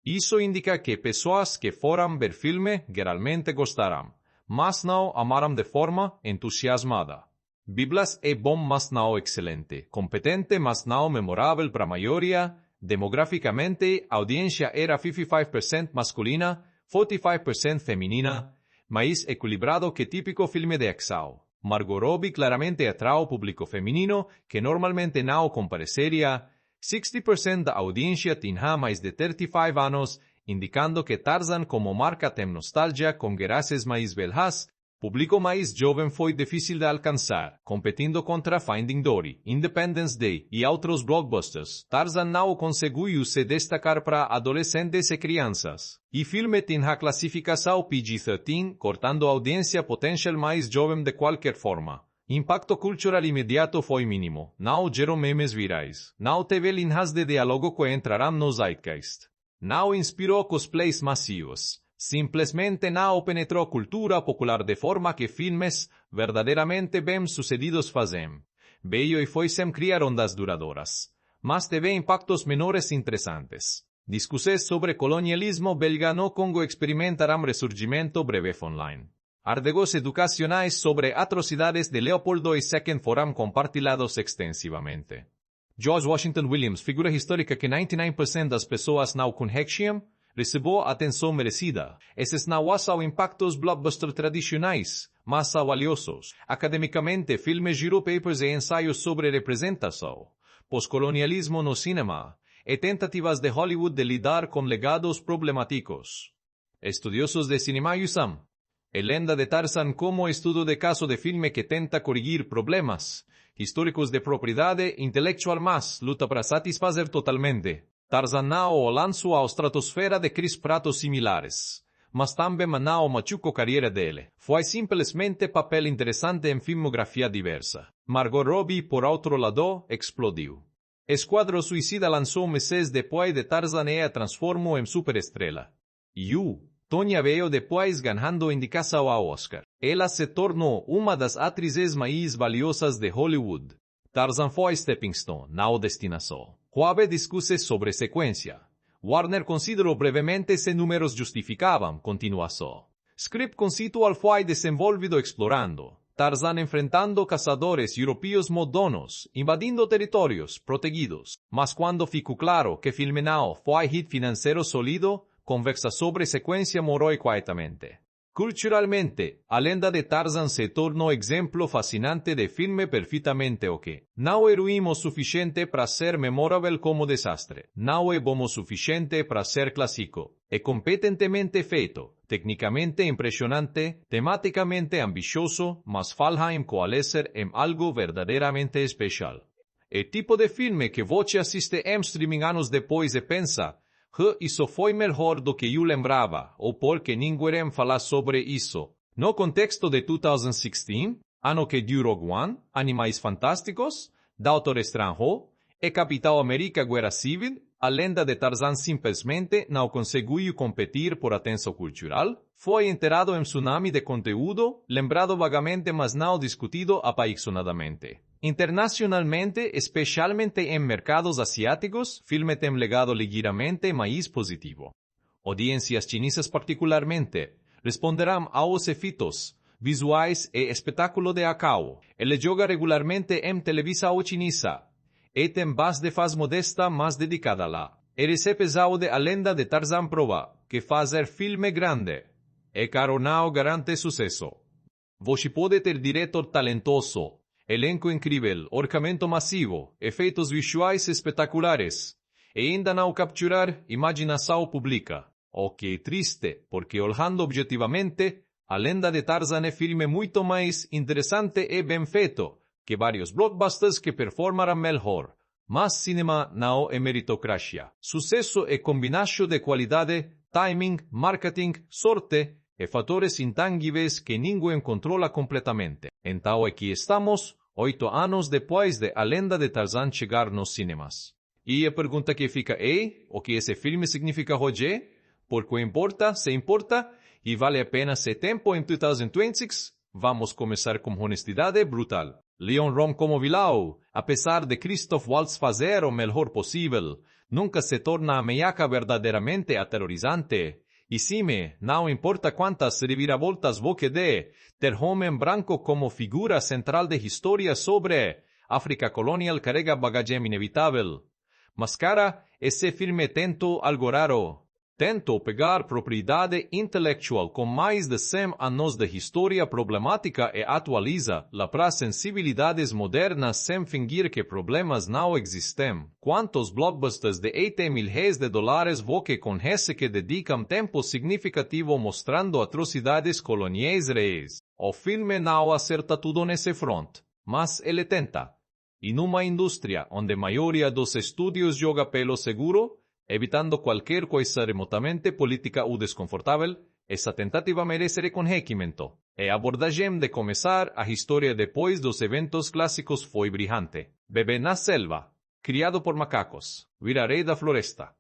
Isso indica que pessoas que foram ver filme geralmente gostaram, mas não amaram de forma entusiasmada. Biblas é bom mas não excelente, competente mas não memorável para a maioria. Demograficamente, a audiência era 55% masculina, 45% feminina, mais equilibrado que típico filme de ação. Margot Robbie claramente atrai o público feminino, que normalmente não compareceria. 60% da audiência tinha mais de 35 anos, indicando que Tarzan como marca tem nostalgia com gerações mais velhas. Público mais jovem foi difícil de alcançar, competindo contra Finding Dory, Independence Day e outros blockbusters. Tarzan não conseguiu se destacar para adolescentes e crianças. E filme tinha classificação PG-13, cortando a audiência potencial mais jovem de qualquer forma. Impacto cultural imediato foi mínimo. Não gerou memes virais. Não teve linhas de diálogo que entrarão no zeitgeist. Não inspirou cosplays macios. Simplesmente não penetrou cultura popular de forma que filmes verdadeiramente bem sucedidos fazem. Veio e foi sem criar ondas duradouras. Mas teve impactos menores interessantes. Discussões sobre colonialismo belga no Congo experimentaram ressurgimento breve online. Artigos educacionais sobre atrocidades de Leopoldo II foram compartilhados extensivamente. George Washington Williams, figura histórica que 99% das pessoas não conheciam, recebeu atenção merecida. Esses não são impactos blockbuster tradicionais, mas são valiosos. Academicamente, filmes girou papers e ensaios sobre representação, pós-colonialismo no cinema, e tentativas de Hollywood de lidar com legados problemáticos. Estudiosos de cinema usam a lenda de Tarzan como estudo de caso de filme que tenta corrigir problemas históricos de propriedade intelectual, mas luta para satisfazer totalmente. Tarzan não lançou à estratosfera de Chris Pratos similares, mas também não machucou a carreira dele. Foi simplesmente papel interessante em filmografia diversa. Margot Robbie, por outro lado, explodiu. Esquadrão Suicida lançou meses depois de Tarzan e a transformou em superestrela. Tonya veio depois ganhando indicação ao Oscar. Ela se tornou uma das atrizes mais valiosas de Hollywood. Tarzan foi stepping stone, não destinação. Houve discussões sobre sequência. Warner considerou brevemente se números justificavam continuação. Script conceitual foi desenvolvido explorando Tarzan enfrentando cazadores europeos modernos, invadindo territorios protegidos. Mas cuando ficou claro que filme não foi hit financeiro sólido, conversa sobre sequência morreu quietamente. Culturalmente, a lenda de Tarzan se tornou exemplo fascinante de filme perfeitamente ok. Não eruímos suficiente para ser memorável como desastre. Não é bom o suficiente para ser clássico. É competentemente feito, tecnicamente impressionante, temáticamente ambicioso, mas falha em coalescer em algo verdadeiramente especial. É tipo de filme que você assiste em streaming anos depois e pensa, isso foi melhor do que eu lembrava, ou porque ninguém fala sobre isso. No contexto de 2016, ano que deu Rogue One, Animais Fantásticos, Doutor Estranho, e Capitão América Guerra Civil, a lenda de Tarzan simplesmente não conseguiu competir por atenção cultural, foi enterrado em tsunami de conteúdo, lembrado vagamente mas não discutido apaixonadamente. Internacionalmente, especialmente em mercados asiáticos, filme tem legado ligeiramente mais positivo. Audiencias chinesas particularmente responderão aos efeitos visuais e espetáculo de Acao. Ele joga regularmente em televisão chinesa e tem base de faz modesta mais dedicada lá. Esse episódio a lenda de Tarzan prova que fazer filme grande e caro não garante sucesso. Você pode ter diretor talentoso, elenco incrível, orçamento massivo, efeitos visuais espetaculares, e ainda não capturar imaginação pública. O que é triste, porque olhando objetivamente, a lenda de Tarzan é filme muito mais interessante e bem feito que vários blockbusters que performaram melhor. Mas cinema não é meritocracia. Sucesso é combinação de qualidade, timing, marketing, sorte e fatores intangíveis que ninguém controla completamente. Então aqui estamos, 8 anos depois de A Lenda de Tarzan chegar nos cinemas. E a pergunta que fica é, o que esse filme significa hoje? Porque importa, se importa, e vale a pena esse tempo em 2026? Vamos começar com honestidade brutal. Leon Rom como vilão, apesar de Christoph Waltz fazer o melhor possível, nunca se torna ameaça verdadeiramente aterrorizante. E sim, não importa quantas reviravoltas você dê, ter homem branco como figura central de história sobre África colonial carrega bagagem inevitável. Mas cara, esse filme tentou algo raro. Tentou pegar propriedade intelectual com mais de 100 anos de história problemática e atualiza-la para sensibilidades modernas sem fingir que problemas não existem. Quantos blockbusters de 80 milhões de dólares você conhece que dedicam tempo significativo mostrando atrocidades coloniais reais? O filme não acerta tudo nesse front, mas ele tenta. E numa indústria onde a maioria dos estúdios joga pelo seguro, evitando qualquer coisa remotamente política ou desconfortável, essa tentativa merece reconhecimento. E a abordagem de começar a história depois dos eventos clássicos foi brilhante. Bebê na selva, criado por macacos, vira rei da floresta.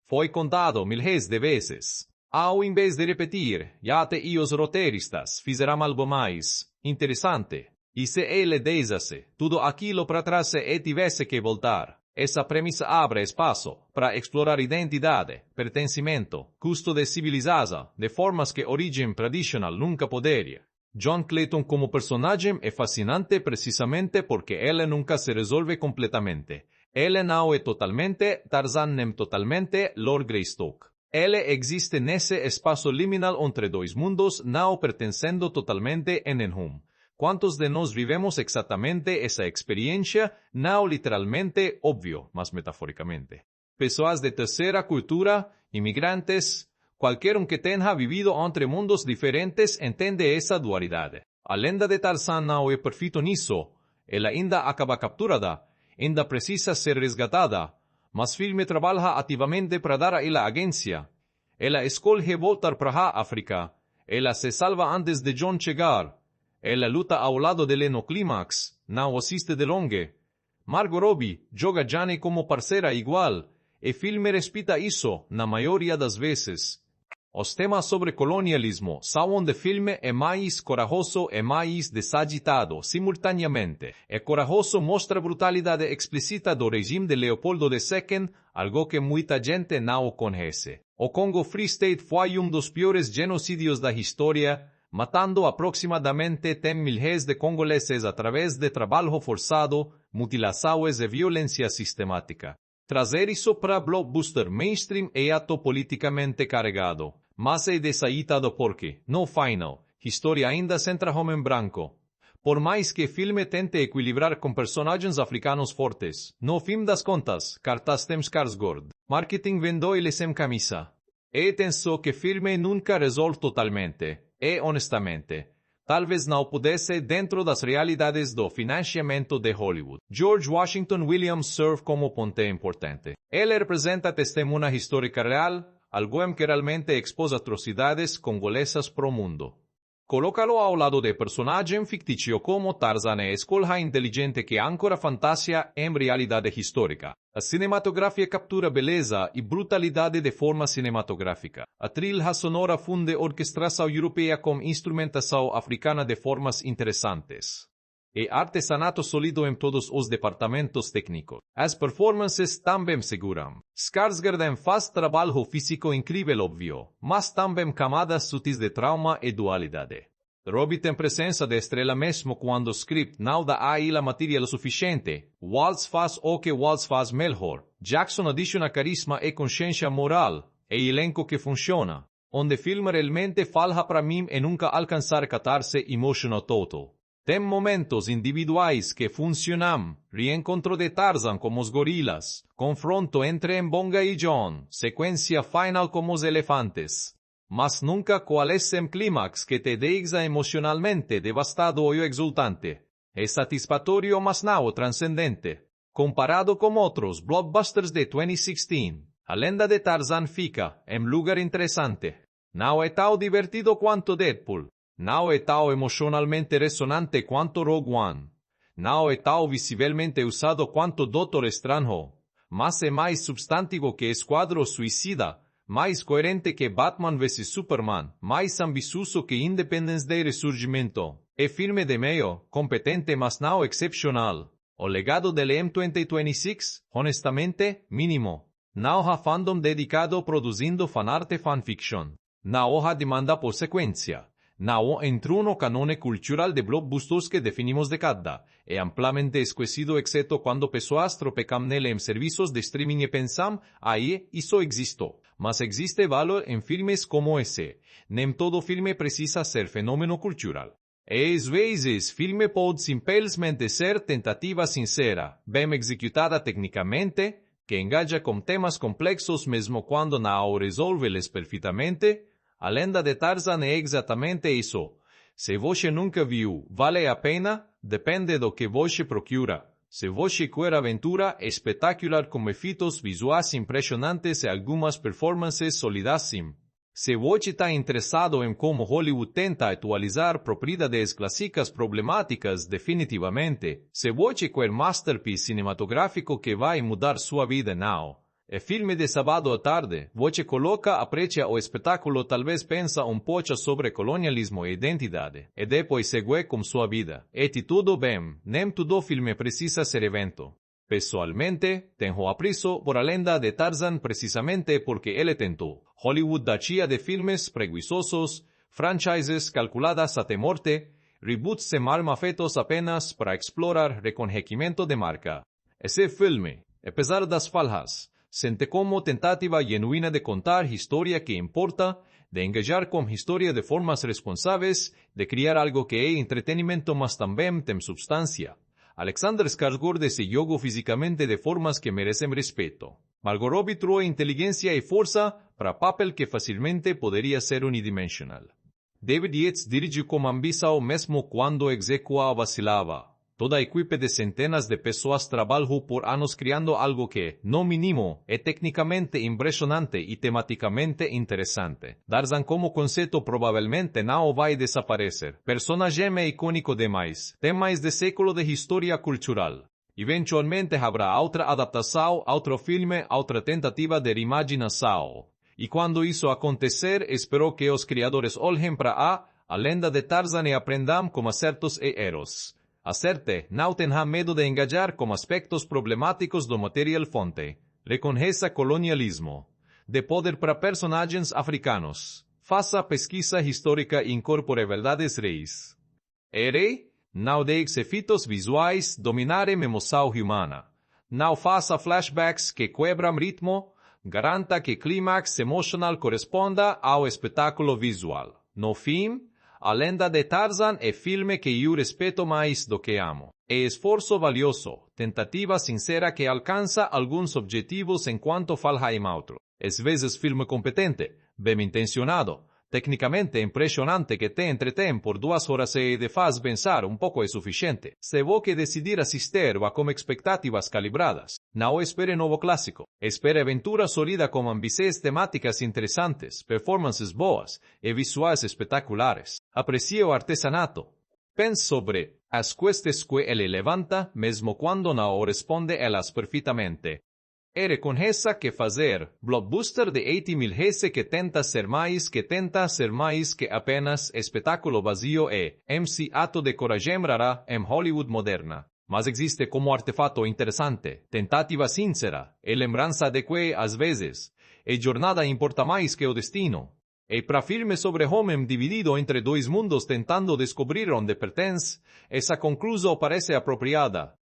Foi contado milhões de vezes. Ao invés de repetir, já até os roteiristas fizeram algo mais interessante. E se ele deixasse tudo aquilo para trás e tivesse que voltar, essa premissa abre espaço para explorar identidade, pertencimento, custo de civilização, de formas que origem tradicional nunca poderia. John Clayton como personagem é fascinante precisamente porque ele nunca se resolve completamente. Ele não é totalmente Tarzan nem totalmente Lord Greystoke. Ele existe nesse espaço liminal entre dois mundos, não pertencendo totalmente em nenhum. ¿Cuántos de nós vivemos exatamente essa experiência, não literalmente, óbvio, mas metaforicamente? Pessoas de terceira cultura, imigrantes, qualquer que tenha vivido entre mundos diferentes entende essa dualidade. A lenda de Tarzan não é perfeito nisso. Ela ainda acaba capturada, ainda precisa ser resgatada, mas o filme trabalha ativamente para dar a ela agência. Ela escolhe voltar para a África. Ela se salva antes de John chegar. Ela luta ao lado dele no clímax, não assiste de longe. Margot Robbie joga Jane como parceira igual, e filme respeita isso, na maioria das vezes. Os temas sobre colonialismo são de filme é mais corajoso e mais desagitado simultaneamente. E corajoso mostra brutalidade explícita do regime de Leopoldo II, algo que muita gente não conhece. O Congo Free State foi dos piores genocídios da história, matando aproximadamente 10.000 de congoleses a través de trabalho forçado, mutilações e violência sistemática. Trazer isso para blockbuster mainstream é ato politicamente carregado, mas é desaitado porque, no final, história ainda centra homem branco. Por mais que o filme tente equilibrar com personagens africanos fortes, no fim das contas, cartas tem Skarsgård, marketing vendeu ele sem camisa. É tenso que o filme nunca resolve totalmente, e honestamente, talvez não pudesse dentro das realidades do financiamento de Hollywood. George Washington Williams serve como ponte importante. Ele representa testemunha histórica real, alguém que realmente expôs atrocidades congolesas pro mundo. Colócalo ao lado de personagem fictício como Tarzan e escolha inteligente que ancora fantasia em realidade histórica. A cinematografia captura beleza e brutalidade de forma cinematográfica. A trilha sonora funde orquestração europeia com instrumentação africana de formas interessantes. E artesanato sólido em todos os departamentos técnicos. As performances também seguram. Skarsgård faz trabalho físico incrível óbvio, mas também camadas sutis de trauma e dualidade. Robbie tem presença de estrela mesmo quando o script não dá a ele material suficiente. Waltz faz o que Waltz faz melhor. Jackson adiciona carisma e consciência moral, e elenco que funciona. Onde filme realmente falha para mim e nunca alcançar catarse emotional total. Tem momentos individuais que funcionam, reencontro de Tarzan como os gorilas, confronto entre Mbonga e John, sequência final como os elefantes. Mas nunca qual es el clímax que te deja emocionalmente devastado o exultante. Es satisfactorio mas não transcendente. Comparado com outros blockbusters de 2016, a lenda de Tarzan fica em lugar interessante. Não é tão divertido quanto Deadpool. Não é tão emocionalmente resonante quanto Rogue One. Não é tão visivelmente usado quanto Doutor Estranho. Mas é mais substantivo que Esquadrão Suicida, mais coerente que Batman vs Superman, mais ambicioso que Independence Day Resurgimento. É filme de meio, competente mas não excepcional. O legado del M2026, honestamente, mínimo. Não há fandom dedicado produzindo fanart e fanfiction. Não há demanda por sequência. Não entrou no canone cultural de blockbusters que definimos década. É amplamente esquecido exceto quando pessoas tropecam nele em serviços de streaming e pensam, aí, isso existe. Mas existe valor em filmes como esse. Nem todo filme precisa ser fenômeno cultural. E às vezes, filme pode simplesmente ser tentativa sincera, bem executada tecnicamente, que engaja com temas complexos mesmo quando não resolve-les perfeitamente. A lenda de Tarzan é exatamente isso. Se você nunca viu, vale a pena? Depende do que você procura. Se você quer aventura espetacular com efeitos visuais impressionantes e algumas performances sólidas. Se você está interessado em como Hollywood tenta atualizar propriedades clássicas problemáticas definitivamente, se você quer masterpiece cinematográfico que vai mudar sua vida não. É filme de sábado à tarde, você coloca, aprecia o espetáculo, talvez pensa pouco sobre colonialismo e identidade, e depois segue com sua vida. E tudo bem, nem todo filme precisa ser evento. Pessoalmente, tenho apreço por a lenda de Tarzan precisamente porque ele tentou. Hollywood da cheia de filmes preguiçosos, franchises calculadas até morte, reboots sem alma feitos apenas para explorar reconhecimento de marca. Esse filme, apesar das falhas, sente como tentativa genuína de contar história que importa, de engajar com história de formas responsáveis, de criar algo que é entretenimento mas também tem substância. Alexander Skarsgård se jogou fisicamente de formas que merecem respeito. Margot Robbie trouxe inteligência e força para papel que facilmente poderia ser unidimensional. David Yates dirigiu com ambição mesmo quando execua vacilava. Toda a equipe de centenas de pessoas trabalhou por anos criando algo que, no mínimo, é tecnicamente impressionante e tematicamente interessante. Tarzan como conceito provavelmente não vai desaparecer. Personagem é icônico demais. Tem mais de século de história cultural. Eventualmente haverá outra adaptação, outro filme, outra tentativa de reimaginação. E quando isso acontecer, espero que os criadores olhem para a lenda de Tarzan e aprendam como certos erros. Acerte, não tenha medo de engajar com aspectos problemáticos do material fonte. Reconheça colonialismo. De poder para personagens africanos. Faça pesquisa histórica e incorpore verdades reis. Não deixe efeitos visuais dominarem a emoção humana. Não faça flashbacks que quebram ritmo. Garanta que clímax emocional corresponda ao espetáculo visual. No fim, a lenda de Tarzan é filme que eu respeito mais do que amo. É esforço valioso, tentativa sincera que alcança alguns objetivos enquanto falha em outro. Às vezes filme competente, bem intencionado, tecnicamente impressionante que te entretém por 2 horas e te faz pensar pouco é suficiente. Se você decidir assistir vá com expectativas calibradas. Não espere novo clássico. Espere aventura sólida com ambições temáticas interessantes, performances boas e visuais espetaculares. Aprecie o artesanato. Pense sobre as questões que ele levanta, mesmo quando não responde elas perfeitamente. E reconheça que fazer blockbuster de 80.000 vezes que tenta ser mais que apenas espetáculo vazio é MC ato de coragem rara em Hollywood moderna. Mas existe como artefato interessante, tentativa sincera, e lembrança de que, às vezes, a jornada importa mais que o destino. E para filme sobre homem dividido entre 2 mundos tentando descobrir onde pertence, essa conclusão parece apropriada.